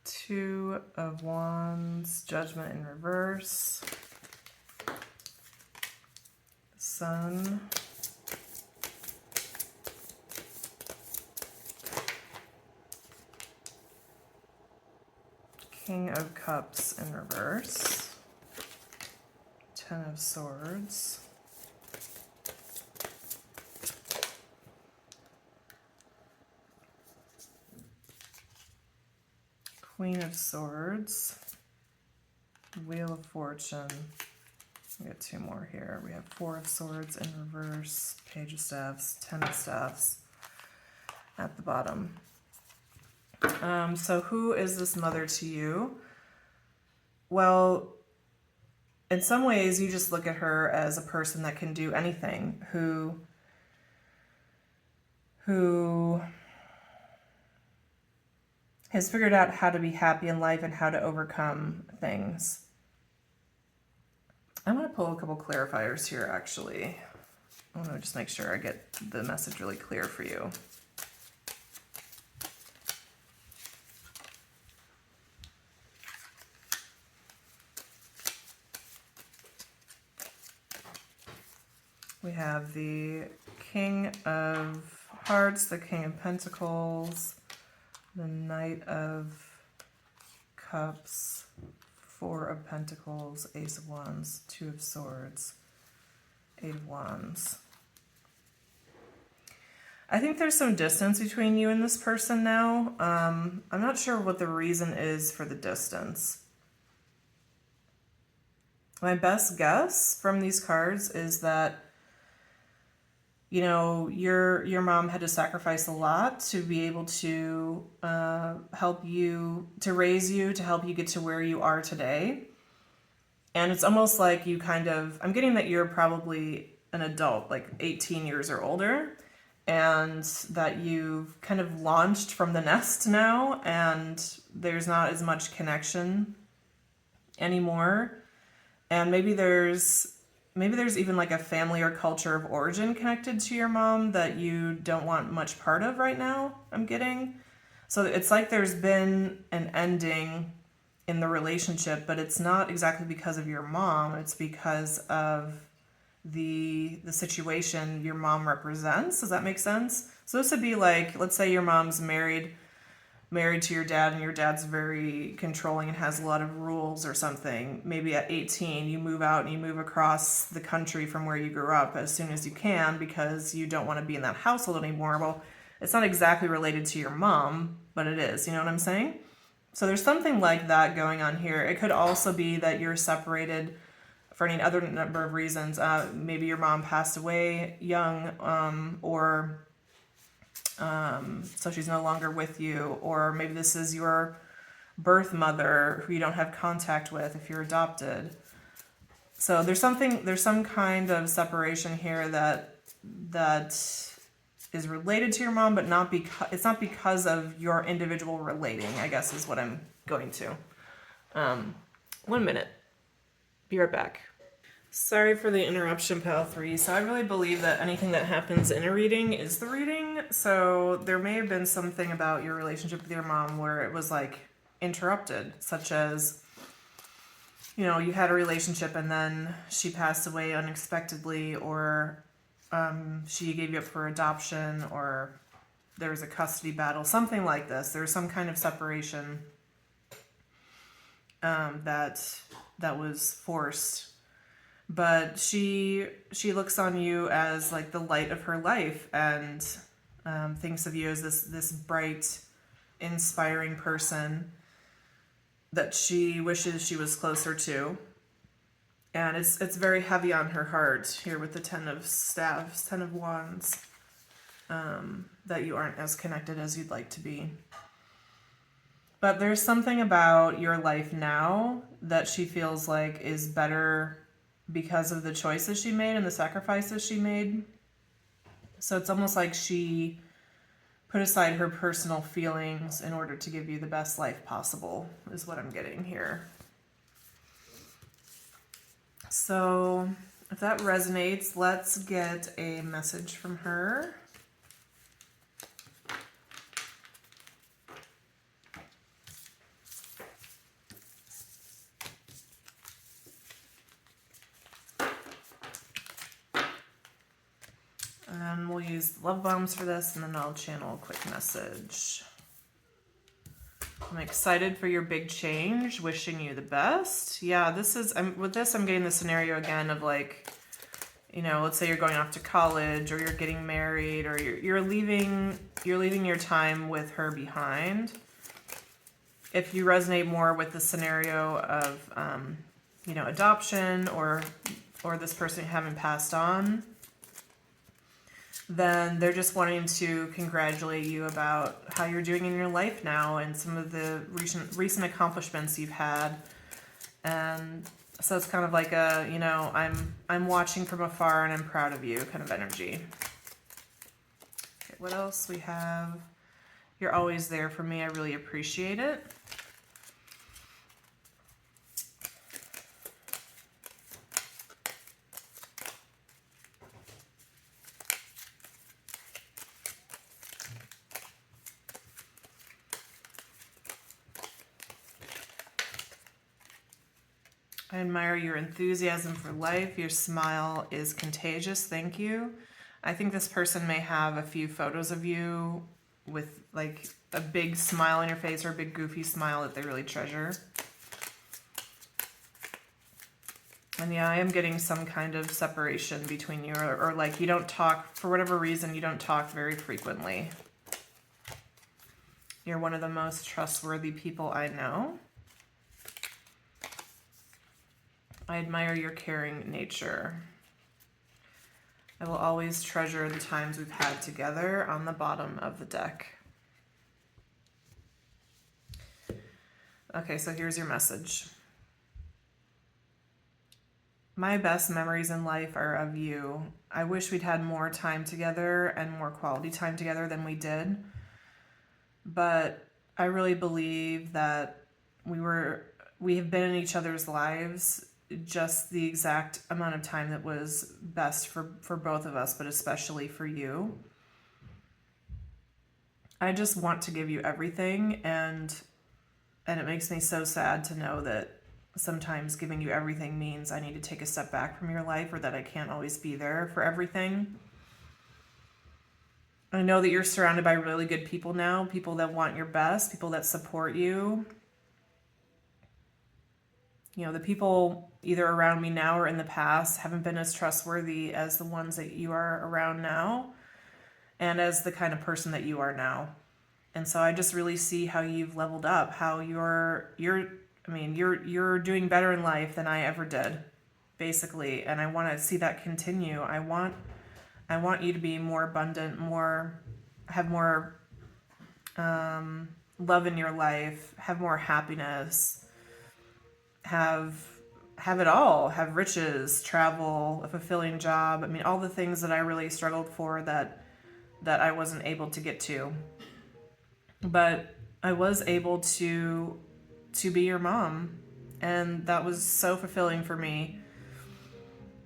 Two of Wands, Judgment in reverse. Sun. King of Cups in reverse. 10 of Swords. Queen of Swords. Wheel of Fortune. We got 2 more here. We have 4 of Swords in reverse. Page of Staffs. 10 of Staffs at the bottom. So who is this mother to you? Well, in some ways, you just look at her as a person that can do anything, who has figured out how to be happy in life and how to overcome things. I'm going to pull a couple clarifiers here, actually. I want to just make sure I get the message really clear for you. We have the King of Hearts, the King of Pentacles, the Knight of Cups, Four of Pentacles, Ace of Wands, Two of Swords, Eight of Wands. I think there's some distance between you and this person now. I'm not sure what the reason is for the distance. My best guess from these cards is that, you know, your mom had to sacrifice a lot to be able to help you, to raise you, to help you get to where you are today. And it's almost like you kind of, I'm getting that you're probably an adult, like 18 years or older, and that you've kind of launched from the nest now, and there's not as much connection anymore. And maybe there's even like a family or culture of origin connected to your mom that you don't want much part of right now, I'm getting. So it's like there's been an ending in the relationship, but it's not exactly because of your mom, it's because of the situation your mom represents. Does that make sense? So this would be like, let's say your mom's married to your dad, and your dad's very controlling and has a lot of rules or something. Maybe at 18 you move out and you move across the country from where you grew up as soon as you can because you don't want to be in that household anymore. Well, it's not exactly related to your mom, but it is. You know what I'm saying? So there's something like that going on here. It could also be that you're separated for any other number of reasons. Maybe your mom passed away young, or so she's no longer with you, or maybe this is your birth mother who you don't have contact with if you're adopted. So there's some kind of separation here that is related to your mom, but it's not because of your individual relating, I guess is what I'm going to. 1 minute. Be right back. Sorry for the interruption, Pal 3. So I really believe that anything that happens in a reading is the reading. So there may have been something about your relationship with your mom where it was like interrupted, such as, you know, you had a relationship and then she passed away unexpectedly, or she gave you up for adoption, or there was a custody battle, something like this. There was some kind of separation that was forced. But she looks on you as like the light of her life, and thinks of you as this bright, inspiring person that she wishes she was closer to. And it's very heavy on her heart here with the 10 of Staves, 10 of Wands, that you aren't as connected as you'd like to be. But there's something about your life now that she feels like is better because of the choices she made and the sacrifices she made. So it's almost like she put aside her personal feelings in order to give you the best life possible, is what I'm getting here. So if that resonates, let's get a message from her. And we'll use love bombs for this, and then I'll channel a quick message. I'm excited for your big change. Wishing you the best. Yeah, with this, I'm getting the scenario again of like, you know, let's say you're going off to college, or you're getting married, or you're leaving your time with her behind. If you resonate more with the scenario of, you know, adoption or this person having passed on, then they're just wanting to congratulate you about how you're doing in your life now and some of the recent accomplishments you've had. And so it's kind of like a, I'm watching from afar and I'm proud of you kind of energy. Okay, what else we have? You're always there for me. I really appreciate it. I admire your enthusiasm for life. Your smile is contagious. Thank you. I think this person may have a few photos of you with like a big smile on your face or a big goofy smile that they really treasure. And yeah, I am getting some kind of separation between you, or like you don't talk, for whatever reason, you don't talk very frequently. You're one of the most trustworthy people I know. I admire your caring nature. I will always treasure the times we've had together on the bottom of the deck. Okay, so here's your message. My best memories in life are of you. I wish we'd had more time together and more quality time together than we did. But I really believe that we have been in each other's lives just the exact amount of time that was best for both of us, but especially for you. I just want to give you everything, and it makes me so sad to know that sometimes giving you everything means I need to take a step back from your life, or that I can't always be there for everything. I know that you're surrounded by really good people now, people that want your best, people that support you. You know, the people either around me now or in the past haven't been as trustworthy as the ones that you are around now, and as the kind of person that you are now. And so I just really see how you've leveled up, how you're doing better in life than I ever did, basically. And I want to see that continue. I want you to be more abundant, have more love in your life, have more happiness, have it all, have riches, travel, a fulfilling job. I mean, all the things that I really struggled for that I wasn't able to get to. But I was able to be your mom, and that was so fulfilling for me.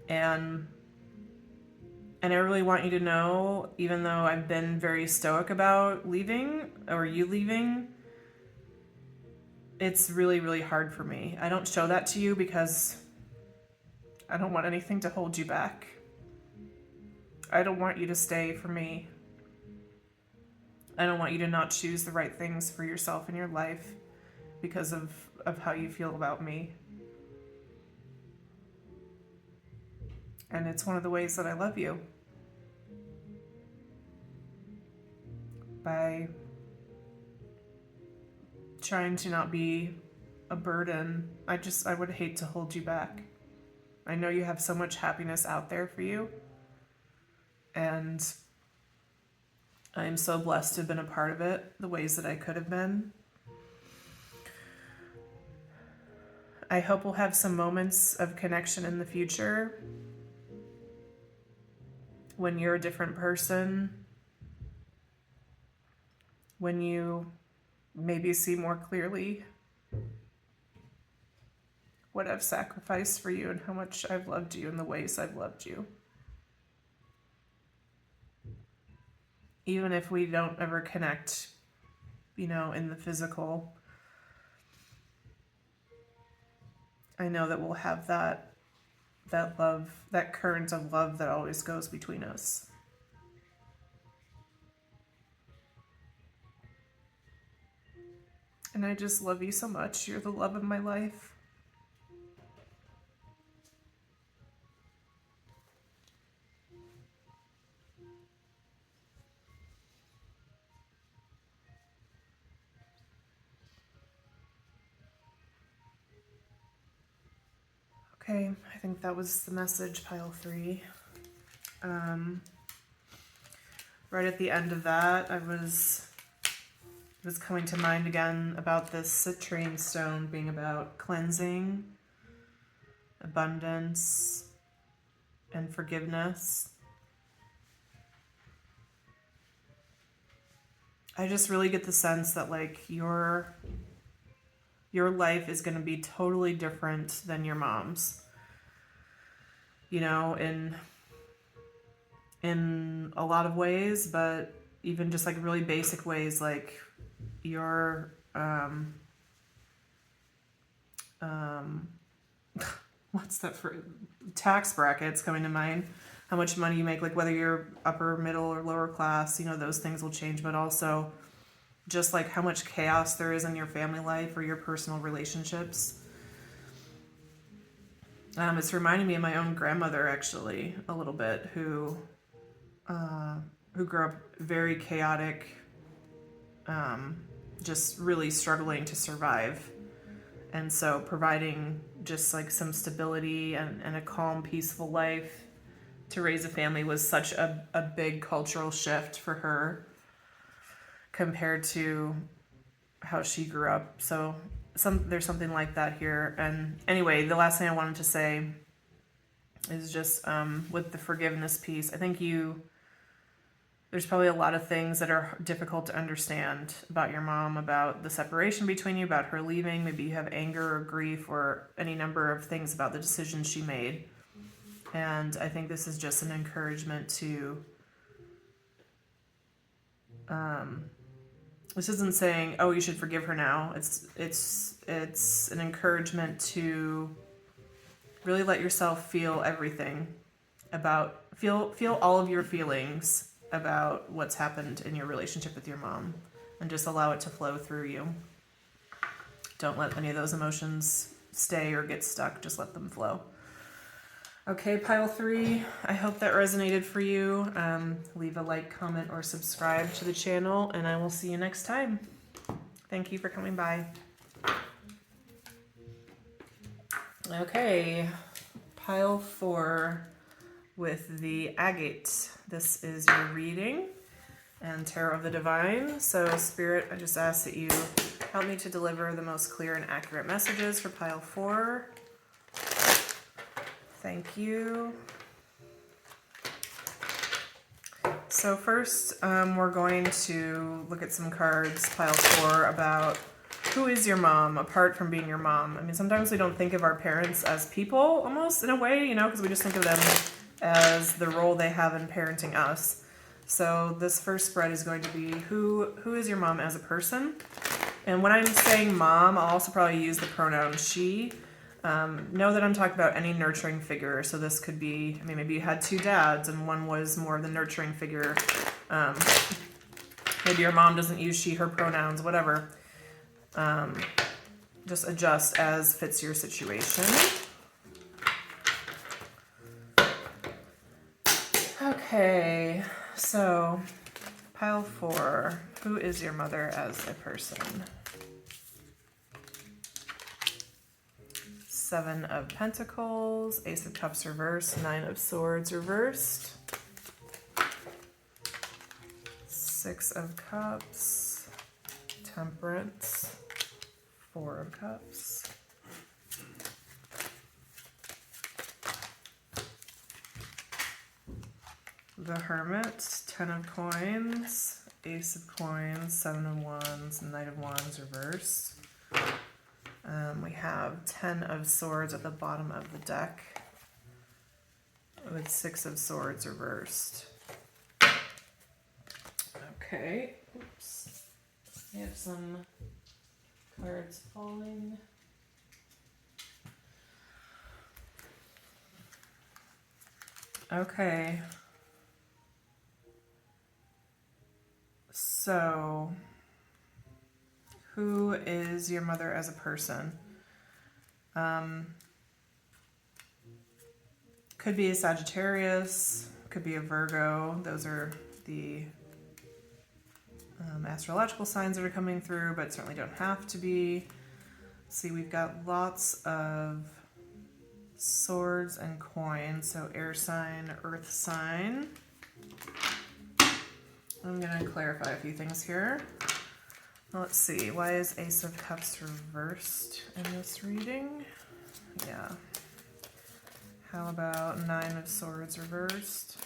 And I really want you to know, even though I've been very stoic about leaving, or you leaving, it's really, really hard for me. I don't show that to you because I don't want anything to hold you back. I don't want you to stay for me. I don't want you to not choose the right things for yourself in your life because of how you feel about me. And it's one of the ways that I love you. By trying to not be a burden. I would hate to hold you back. I know you have so much happiness out there for you. And I am so blessed to have been a part of it the ways that I could have been. I hope we'll have some moments of connection in the future when you're a different person, when you maybe see more clearly what I've sacrificed for you and how much I've loved you and the ways I've loved you. Even if we don't ever connect, in the physical, I know that we'll have that love, that current of love that always goes between us. And I just love you so much. You're the love of my life. Okay, I think that was the message, pile 3. right at the end of that, it was coming to mind again about this citrine stone being about cleansing, abundance, and forgiveness. I just really get the sense that like your life is going to be totally different than your mom's. You know, in a lot of ways, but even just like really basic ways, like your what's that for tax brackets coming to mind, how much money you make, like whether you're upper, middle, or lower class, you know, those things will change, but also just like how much chaos there is in your family life or your personal relationships. It's reminding me of my own grandmother actually a little bit, who grew up very chaotic, just really struggling to survive. And so providing just like some stability and a calm, peaceful life to raise a family was such a big cultural shift for her compared to how she grew up. So there's something like that here. And anyway, the last thing I wanted to say is just with the forgiveness piece, I think there's probably a lot of things that are difficult to understand about your mom, about the separation between you, about her leaving. Maybe you have anger or grief or any number of things about the decisions she made. And I think this is just an encouragement to, this isn't saying, oh, you should forgive her now. It's an encouragement to really let yourself feel everything feel all of your feelings about what's happened in your relationship with your mom, and just allow it to flow through you. Don't let any of those emotions stay or get stuck. Just let them flow. Okay, pile 3. I hope that resonated for you. Leave a like, comment, or subscribe to the channel, and I will see you next time. Thank you for coming by. Okay, pile 4 with the agate. This is your reading and Tarot of the Divine. So Spirit, I just ask that you help me to deliver the most clear and accurate messages for pile 4. Thank you. So first, we're going to look at some cards, pile 4, about who is your mom, apart from being your mom. I mean, sometimes we don't think of our parents as people, almost, in a way, you know, because we just think of them as the role they have in parenting us. So this first spread is going to be who is your mom as a person. And when I'm saying mom, I'll also probably use the pronoun she. Know that I'm talking about any nurturing figure. So this could be, I mean, maybe you had 2 dads and one was more of the nurturing figure. Maybe your mom doesn't use she, her pronouns, whatever. Just adjust as fits your situation. Okay, so pile 4, who is your mother as a person? 7 of Pentacles, Ace of Cups reversed, 9 of Swords reversed, 6 of Cups, Temperance, 4 of Cups, the Hermit, 10 of Coins, Ace of Coins, 7 of Wands, Knight of Wands reversed. We have 10 of Swords at the bottom of the deck with 6 of Swords reversed. Okay, oops. We have some cards falling. Okay. So, who is your mother as a person? Could be a Sagittarius, could be a Virgo. Those are the astrological signs that are coming through, but certainly don't have to be. See, we've got lots of swords and coins, so air sign, earth sign. I'm going to clarify a few things here. Let's see. Why is Ace of Cups reversed in this reading? Yeah. How about Nine of Swords reversed?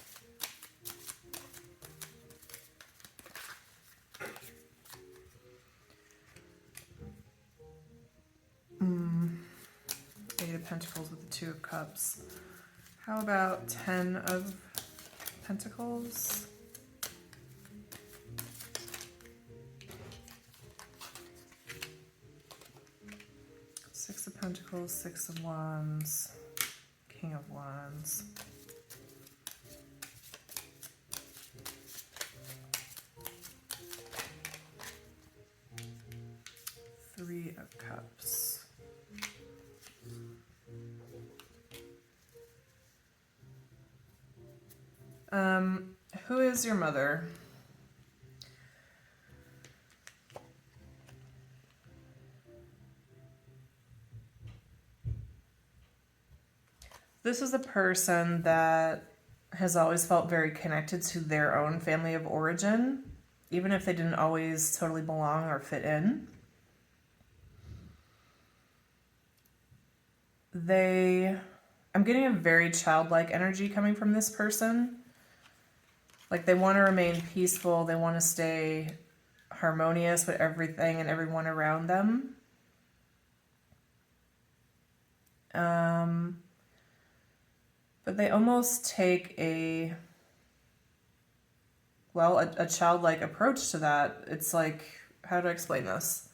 Eight of Pentacles with the Two of Cups. How about 10 of Pentacles? Six of Pentacles, Six of Wands, King of Wands. Three of Cups. Who is your mother? This is a person that has always felt very connected to their own family of origin, even if they didn't always totally belong or fit in. I'm getting a very childlike energy coming from this person. Like they want to remain peaceful, they want to stay harmonious with everything and everyone around them. But they almost take a childlike approach to that. It's like, how do I explain this?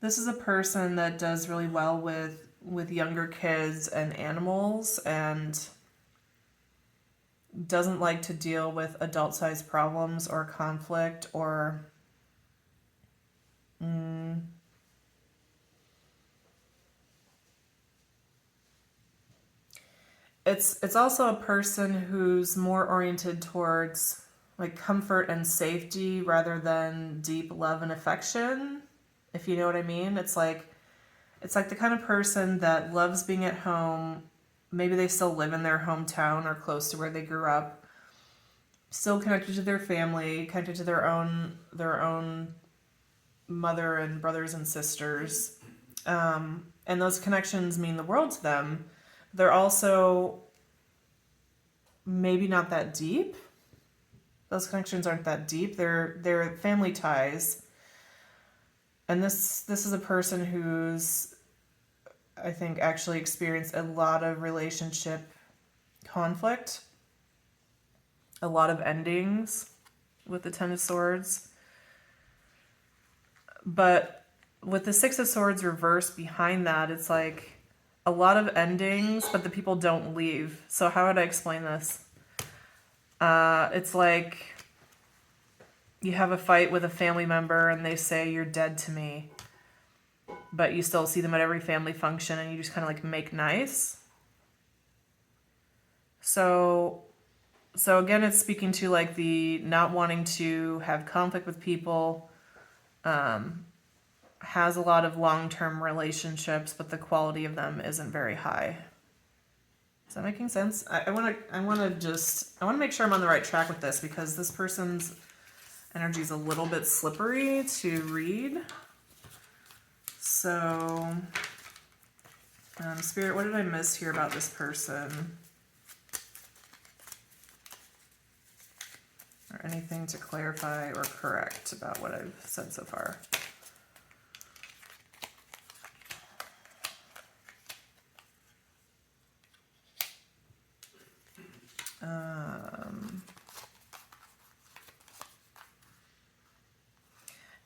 This is a person that does really well with younger kids and animals and doesn't like to deal with adult-sized problems or conflict or It's also a person who's more oriented towards like comfort and safety rather than deep love and affection, if you know what I mean. It's like the kind of person that loves being at home. Maybe they still live in their hometown or close to where they grew up, still connected to their family, connected to their own mother and brothers and sisters. And those connections mean the world to them. They're also maybe not that deep. Those connections aren't that deep. They're family ties. And this is a person who's, I think, actually experienced a lot of relationship conflict, a lot of endings with the Ten of Swords. But with the Six of Swords reversed behind that, it's like a lot of endings, but the people don't leave. So how would I explain this? It's like you have a fight with a family member and they say, "You're dead to me," but you still see them at every family function and you just kind of like make nice. So again, it's speaking to like the not wanting to have conflict with people, has a lot of long-term relationships, but the quality of them isn't very high. Is that making sense? I want to make sure I'm on the right track with this because this person's energy is a little bit slippery to read. So, Spirit, what did I miss here about this person? Or anything to clarify or correct about what I've said so far?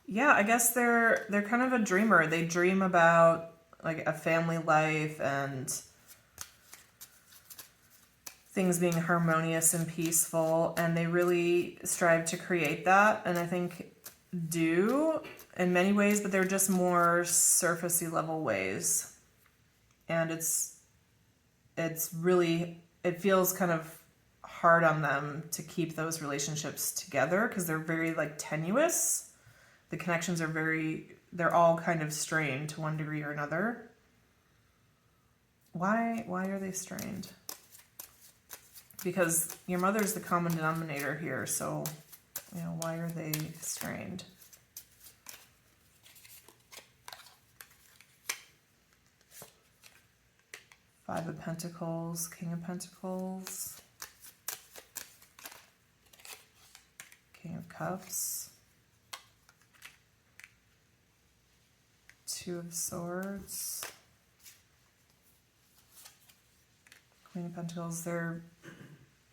Yeah, I guess they're kind of a dreamer. They dream about like a family life and things being harmonious and peaceful, and they really strive to create that, and I think do in many ways, but they're just more surfacey level ways. And it feels kind of hard on them to keep those relationships together because they're very like tenuous. The connections are they're all kind of strained to one degree or another. Why are they strained? because your mother's the common denominator here, so, you know, why are they strained? Five of Pentacles, King of Pentacles, King of Cups, Two of Swords, Queen of Pentacles.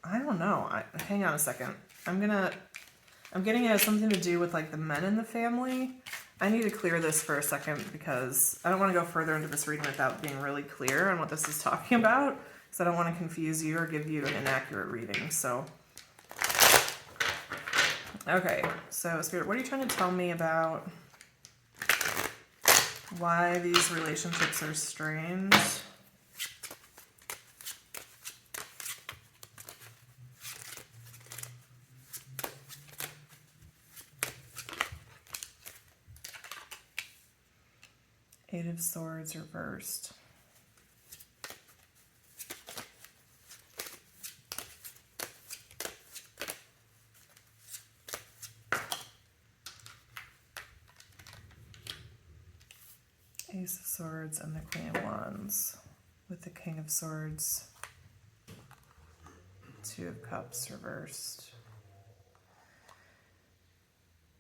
I don't know. Hang on a second. I'm getting it has something to do with like the men in the family. I need to clear this for a second because I don't want to go further into this reading without being really clear on what this is talking about. Because I don't want to confuse you or give you an inaccurate reading. So, okay. So, Spirit, what are you trying to tell me about why these relationships are strained? Eight of Swords reversed. Ace of Swords and the Queen of Wands with the King of Swords, Two of Cups reversed.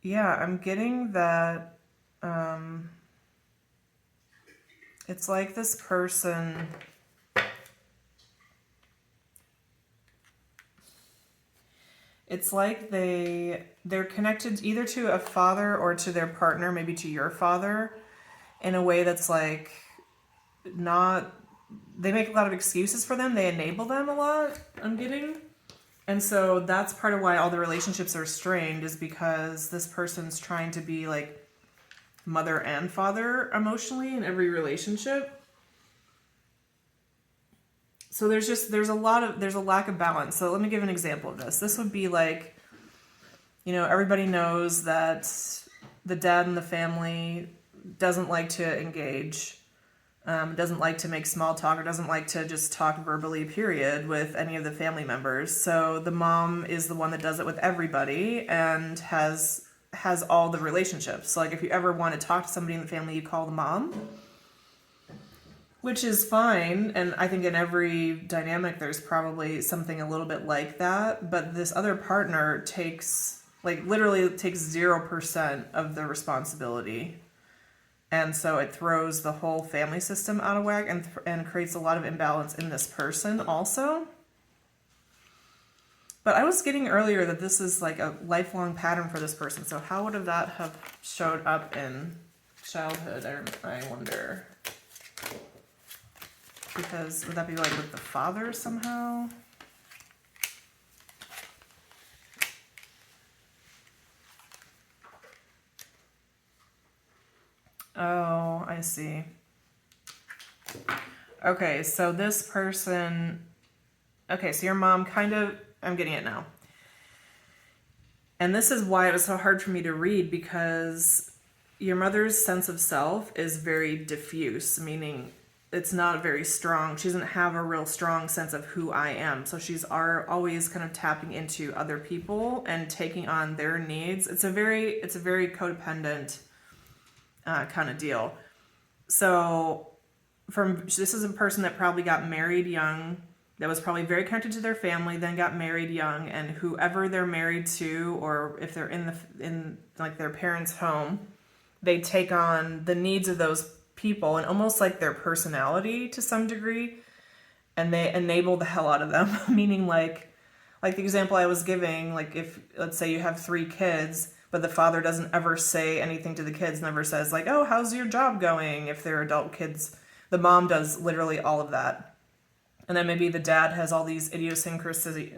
Yeah, I'm getting that it's like this person, it's like they're connected either to a father or to their partner, maybe to your father, in a way that's like not, they make a lot of excuses for them, they enable them a lot, I'm getting. And so that's part of why all the relationships are strained, is because this person's trying to be like mother and father emotionally in every relationship. So there's a lack of balance. So let me give an example of this. This would be like, you know, everybody knows that the dad in the family doesn't like to engage, doesn't like to make small talk, or doesn't like to just talk verbally, period, with any of the family members. So the mom is the one that does it with everybody and has all the relationships. So like if you ever want to talk to somebody in the family, you call the mom, which is fine. And I think in every dynamic, there's probably something a little bit like that. But this other partner literally takes 0% of the responsibility. And so it throws the whole family system out of whack and creates a lot of imbalance in this person also. But I was getting earlier that this is like a lifelong pattern for this person. So how would that have showed up in childhood, I wonder? Because would that be like with the father somehow? Oh, I see. Okay, so this person... Okay, so your mom kind of... I'm getting it now. And this is why it was so hard for me to read, because your mother's sense of self is very diffuse, meaning it's not very strong. She doesn't have a real strong sense of who I am. So she's always kind of tapping into other people and taking on their needs. It's a very codependent kind of deal. So this is a person that probably got married young, that was probably very connected to their family, then got married young, and whoever they're married to, or if they're in like their parents' home, they take on the needs of those people and almost like their personality to some degree, and they enable the hell out of them. Meaning like the example I was giving, like if let's say you have 3 kids, but the father doesn't ever say anything to the kids, never says like, oh, how's your job going? If they're adult kids, the mom does literally all of that. And then maybe the dad has all these idiosyncrasies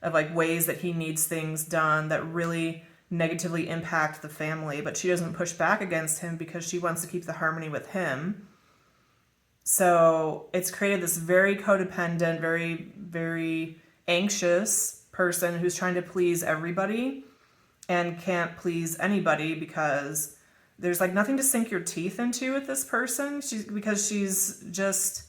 of like ways that he needs things done that really negatively impact the family, but she doesn't push back against him because she wants to keep the harmony with him. So it's created this very codependent, very, very anxious person who's trying to please everybody and can't please anybody because there's like nothing to sink your teeth into with this person. Because she's just,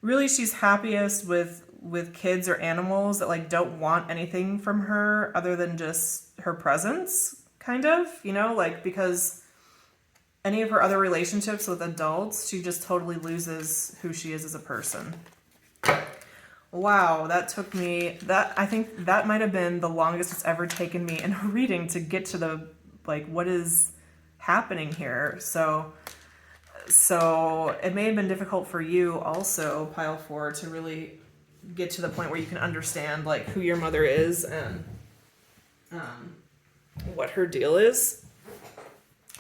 really she's happiest with kids or animals that like don't want anything from her other than just her presence, kind of, like because any of her other relationships with adults, she just totally loses who she is as a person. Wow, I think that might have been the longest it's ever taken me in a reading to get to the, like, what is happening here. So it may have been difficult for you also, pile 4, to really get to the point where you can understand, like, who your mother is and what her deal is.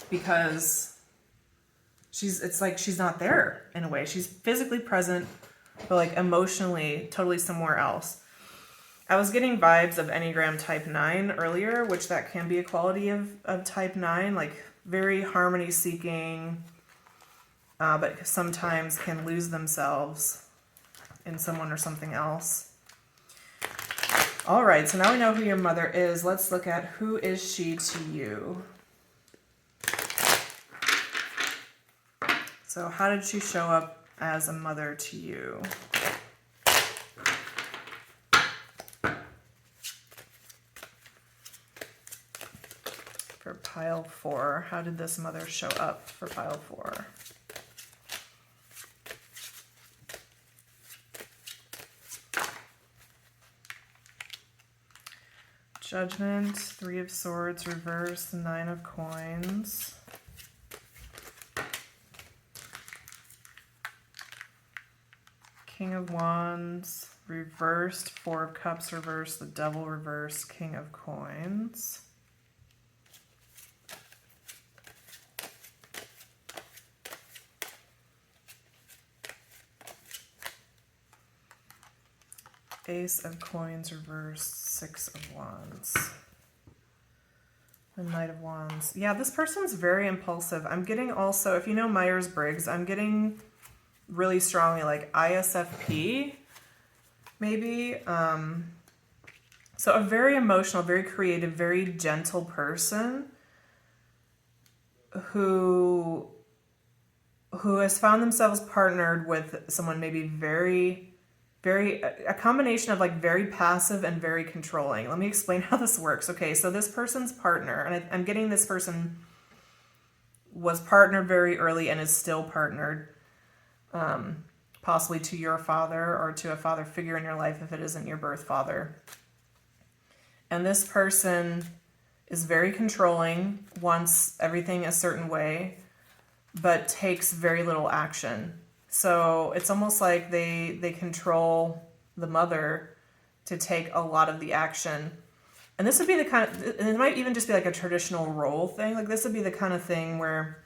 Because it's like she's not there in a way. She's physically present, but like emotionally totally somewhere else. I was getting vibes of Enneagram Type 9 earlier, which that can be a quality of Type 9, like very harmony seeking, but sometimes can lose themselves in someone or something else. All right, so now we know who your mother is. Let's look at who is she to you. So how did she show up as a mother to you? For pile 4, how did this mother show up for pile 4? Judgment, 3 of Swords, reverse, 9 of Coins. King of Wands, reversed, 4 of Cups, reversed, the Devil, reversed, King of Coins. Ace of Coins, reversed, 6 of Wands. The Knight of Wands. Yeah, this person's very impulsive. I'm getting also, if you know Myers-Briggs, I'm getting really strongly like ISFP, maybe. So a very emotional, very creative, very gentle person who has found themselves partnered with someone maybe a combination of like very passive and very controlling. Let me explain how this works. Okay, so this person's partner, and I'm getting this person was partnered very early and is still partnered, possibly to your father or to a father figure in your life if it isn't your birth father. And this person is very controlling, wants everything a certain way, but takes very little action. So it's almost like they control the mother to take a lot of the action. And this would be the kind of, and it might even just be like a traditional role thing. Like this would be the kind of thing where,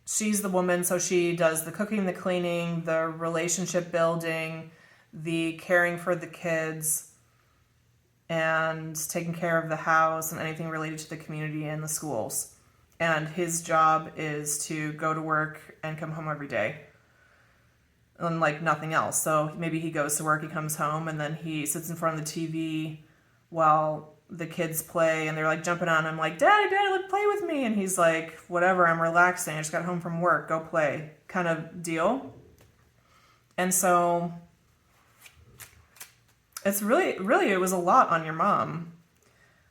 she's the woman, so she does the cooking, the cleaning, the relationship building, the caring for the kids, and taking care of the house and anything related to the community and the schools. And his job is to go to work and come home every day. And like nothing else. So maybe he goes to work, he comes home, and then he sits in front of the TV while the kids play, and they're like jumping on him like, Daddy, look, play with me. And he's like, whatever, I'm relaxing. I just got home from work, go play, kind of deal. And so it's really, it was a lot on your mom.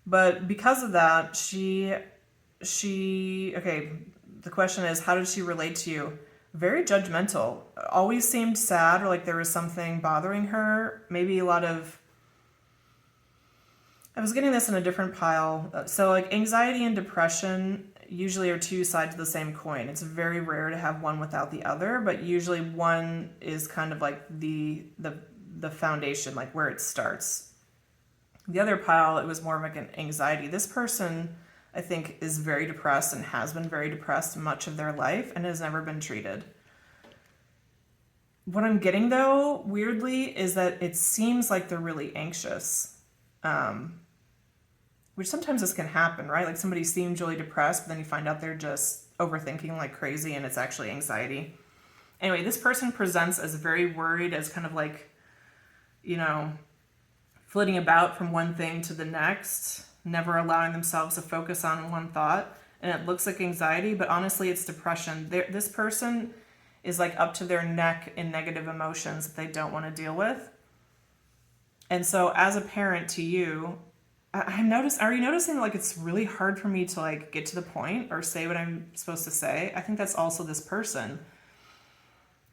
But because of that, okay, the question is, how did she relate to you? Very judgmental. Always seemed sad or like there was something bothering her. Maybe a lot of, I was getting this in a different pile. So like anxiety and depression usually are two sides of the same coin. It's very rare to have one without the other, but usually one is kind of like the foundation, like where it starts. The other pile, it was more of like an anxiety. This person, I think, is very depressed and has been very depressed much of their life and has never been treated. What I'm getting, though, weirdly, is that it seems like they're really anxious. Which sometimes this can happen, right? Like somebody seems really depressed, but then you find out they're just overthinking like crazy and it's actually anxiety. Anyway, this person presents as very worried, as kind of like, flitting about from one thing to the next, never allowing themselves to focus on one thought. And it looks like anxiety, but honestly, it's depression. This person is like up to their neck in negative emotions that they don't want to deal with. And so as a parent to you, are you noticing like it's really hard for me to like get to the point or say what I'm supposed to say? I think that's also this person.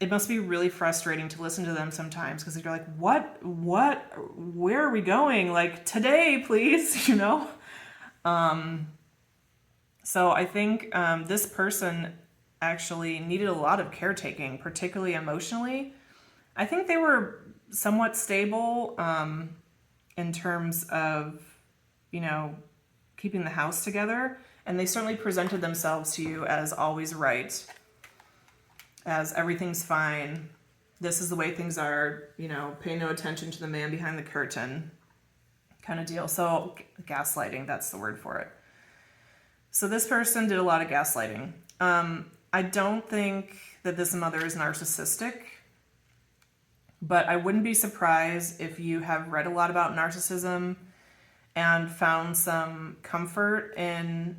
It must be really frustrating to listen to them sometimes because you're like, where are we going? Like today, please, you know? So I think this person actually needed a lot of caretaking, particularly emotionally. I think they were somewhat stable in terms of, you know, keeping the house together. And they certainly presented themselves to you as always right, as everything's fine. This is the way things are, you know, pay no attention to the man behind the curtain kind of deal. So gaslighting, that's the word for it. So this person did a lot of gaslighting. I don't think that this mother is narcissistic, but I wouldn't be surprised if you have read a lot about narcissism and found some comfort in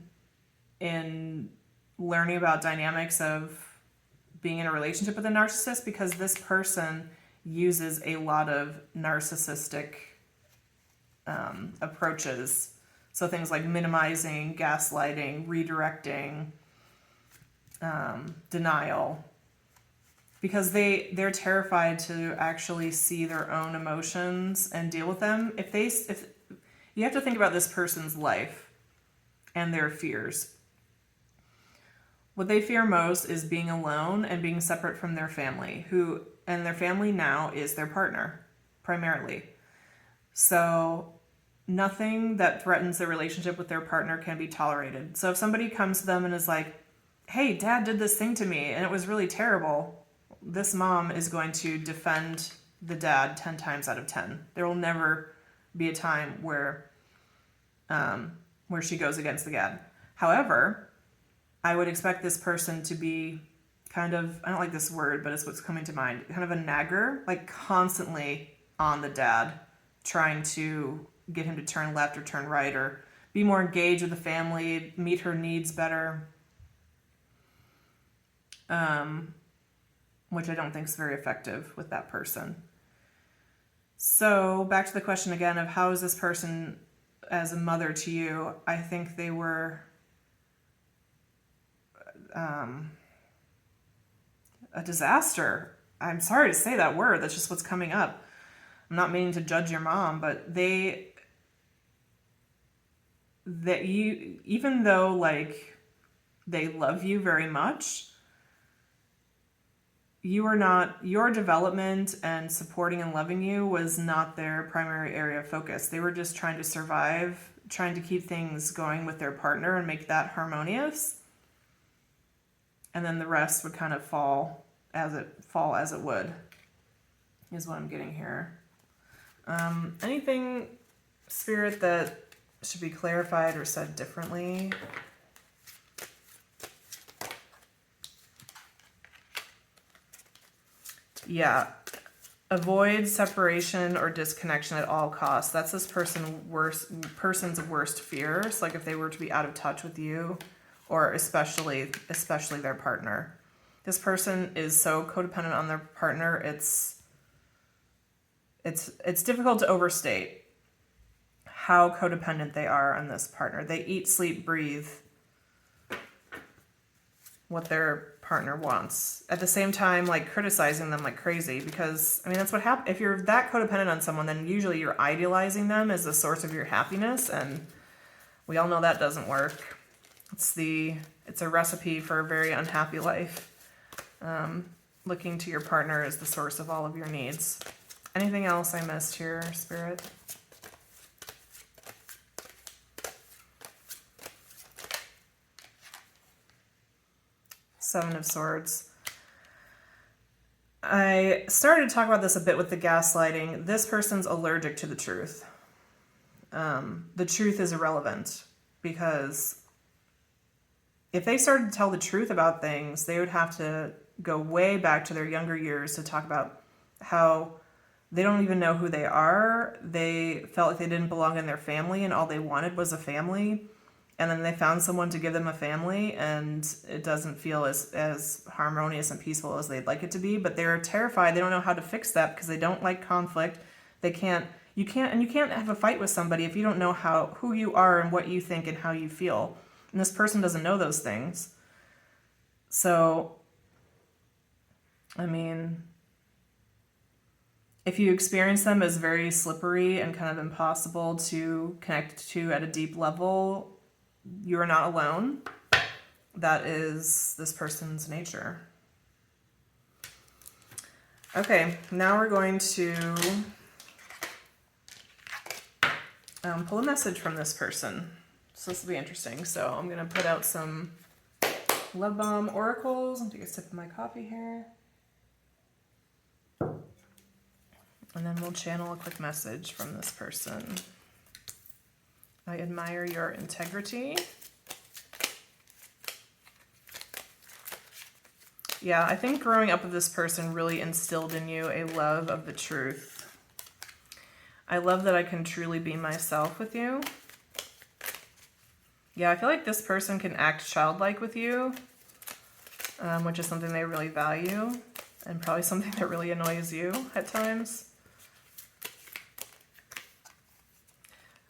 learning about dynamics of being in a relationship with a narcissist, because this person uses a lot of narcissistic approaches. So things like minimizing, gaslighting, redirecting, denial, because they're terrified to actually see their own emotions and deal with them. If you have to think about this person's life and their fears. What they fear most is being alone and being separate from their family, and their family now is their partner, primarily. So nothing that threatens their relationship with their partner can be tolerated. So if somebody comes to them and is like, hey, dad did this thing to me and it was really terrible, this mom is going to defend the dad 10 times out of 10. There will never be a time where she goes against the dad. However, I would expect this person to be kind of, I don't like this word, but it's what's coming to mind, kind of a nagger, like constantly on the dad, trying to get him to turn left or turn right or be more engaged with the family, meet her needs better, which I don't think is very effective with that person. So back to the question again of how is this person as a mother to you? I think they were a disaster. I'm sorry to say that word. That's just what's coming up. I'm not meaning to judge your mom, but even though like they love you very much, your development and supporting and loving you was not their primary area of focus. They were just trying to survive, trying to keep things going with their partner and make that harmonious. And then the rest would kind of fall as it would, is what I'm getting here. Anything, Spirit, that should be clarified or said differently? Yeah. Avoid separation or disconnection at all costs. That's this person's worst fears. Like if they were to be out of touch with you, or especially their partner. This person is so codependent on their partner. It's difficult to overstate how codependent they are on this partner. They eat, sleep, breathe what their partner wants. At the same time, like criticizing them like crazy, because I mean that's what happens. If you're that codependent on someone, then usually you're idealizing them as the source of your happiness, and we all know that doesn't work. It's a recipe for a very unhappy life. Looking to your partner as the source of all of your needs. Anything else I missed here, Spirit? Seven of Swords. I started to talk about this a bit with the gaslighting. This person's allergic to the truth. The truth is irrelevant, because if they started to tell the truth about things, they would have to go way back to their younger years to talk about how they don't even know who they are. They felt like they didn't belong in their family, and all they wanted was a family. and then they found someone to give them a family, and it doesn't feel as harmonious and peaceful as they'd like it to be, but they're terrified. They don't know how to fix that because they don't like conflict. You can't have a fight with somebody if you don't know who you are and what you think and how you feel. And this person doesn't know those things. So, I mean, if you experience them as very slippery and kind of impossible to connect to at a deep level, you are not alone. That is this person's nature. Okay, now we're going to pull a message from this person. So this will be interesting. So I'm going to put out some Love Bomb oracles. I'll take a sip of my coffee here. And then we'll channel a quick message from this person. I admire your integrity. Yeah, I think growing up with this person really instilled in you a love of the truth. I love that I can truly be myself with you. Yeah, I feel like this person can act childlike with you, which is something they really value, and probably something that really annoys you at times.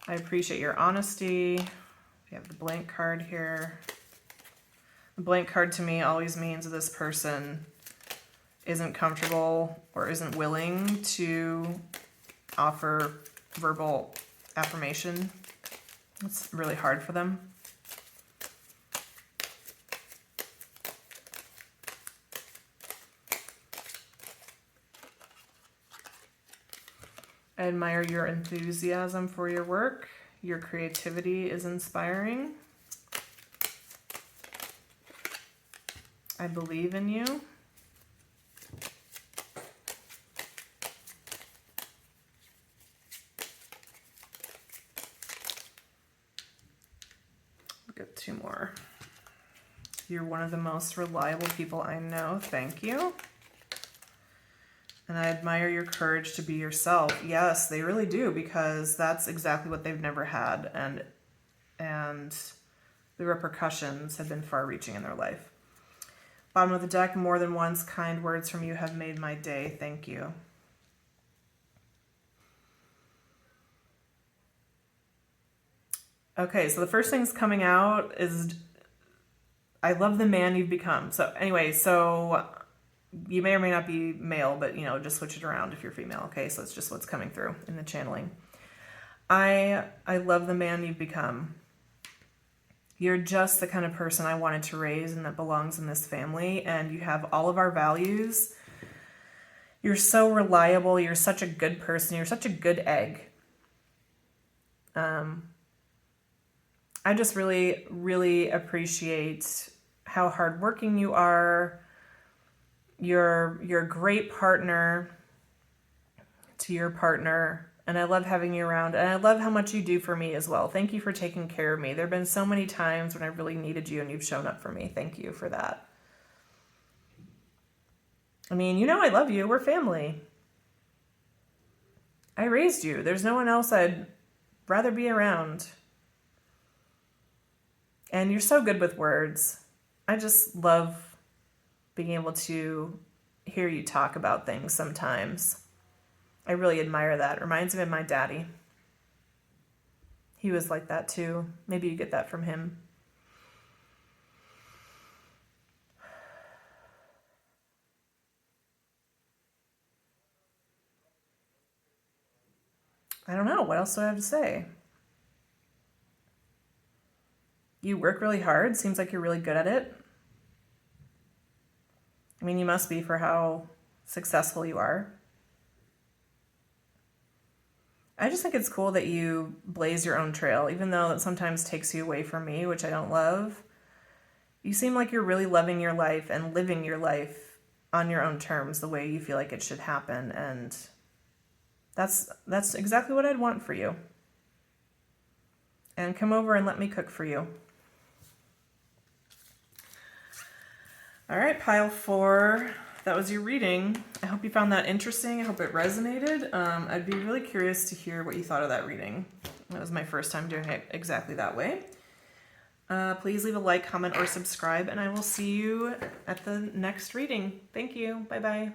I appreciate your honesty. We have the blank card here. The blank card to me always means that this person isn't comfortable or isn't willing to offer verbal affirmation. It's really hard for them. I admire your enthusiasm for your work. Your creativity is inspiring. I believe in you. We'll get two more. You're one of the most reliable people I know. Thank you. And I admire your courage to be yourself. Yes, they really do, because that's exactly what they've never had. And the repercussions have been far-reaching in their life. Bottom of the deck, more than once, kind words from you have made my day. Thank you. Okay, so the first thing's coming out is, I love the man you've become. So anyway, so you may or may not be male, but, you know, just switch it around if you're female, okay? So it's just what's coming through in the channeling. I love the man you've become. You're just the kind of person I wanted to raise and that belongs in this family, and you have all of our values. You're so reliable. You're such a good person. You're such a good egg. I just really, really appreciate how hardworking you are. You're a great partner to your partner, and I love having you around, and I love how much you do for me as well. Thank you for taking care of me. There have been so many times when I really needed you, and you've shown up for me. Thank you for that. I mean, you know I love you. We're family. I raised you. There's no one else I'd rather be around. And you're so good with words. I just love being able to hear you talk about things sometimes. I really admire that. It reminds me of my daddy. He was like that too. Maybe you get that from him. I don't know. What else do I have to say? You work really hard. Seems like you're really good at it. I mean, you must be for how successful you are. I just think it's cool that you blaze your own trail, even though it sometimes takes you away from me, which I don't love. You seem like you're really loving your life and living your life on your own terms, the way you feel like it should happen, and that's exactly what I'd want for you. And come over and let me cook for you. All right, pile 4. That was your reading. I hope you found that interesting. I hope it resonated. I'd be really curious to hear what you thought of that reading. That was my first time doing it exactly that way. Please leave a like, comment, or subscribe, and I will see you at the next reading. Thank you. Bye-bye.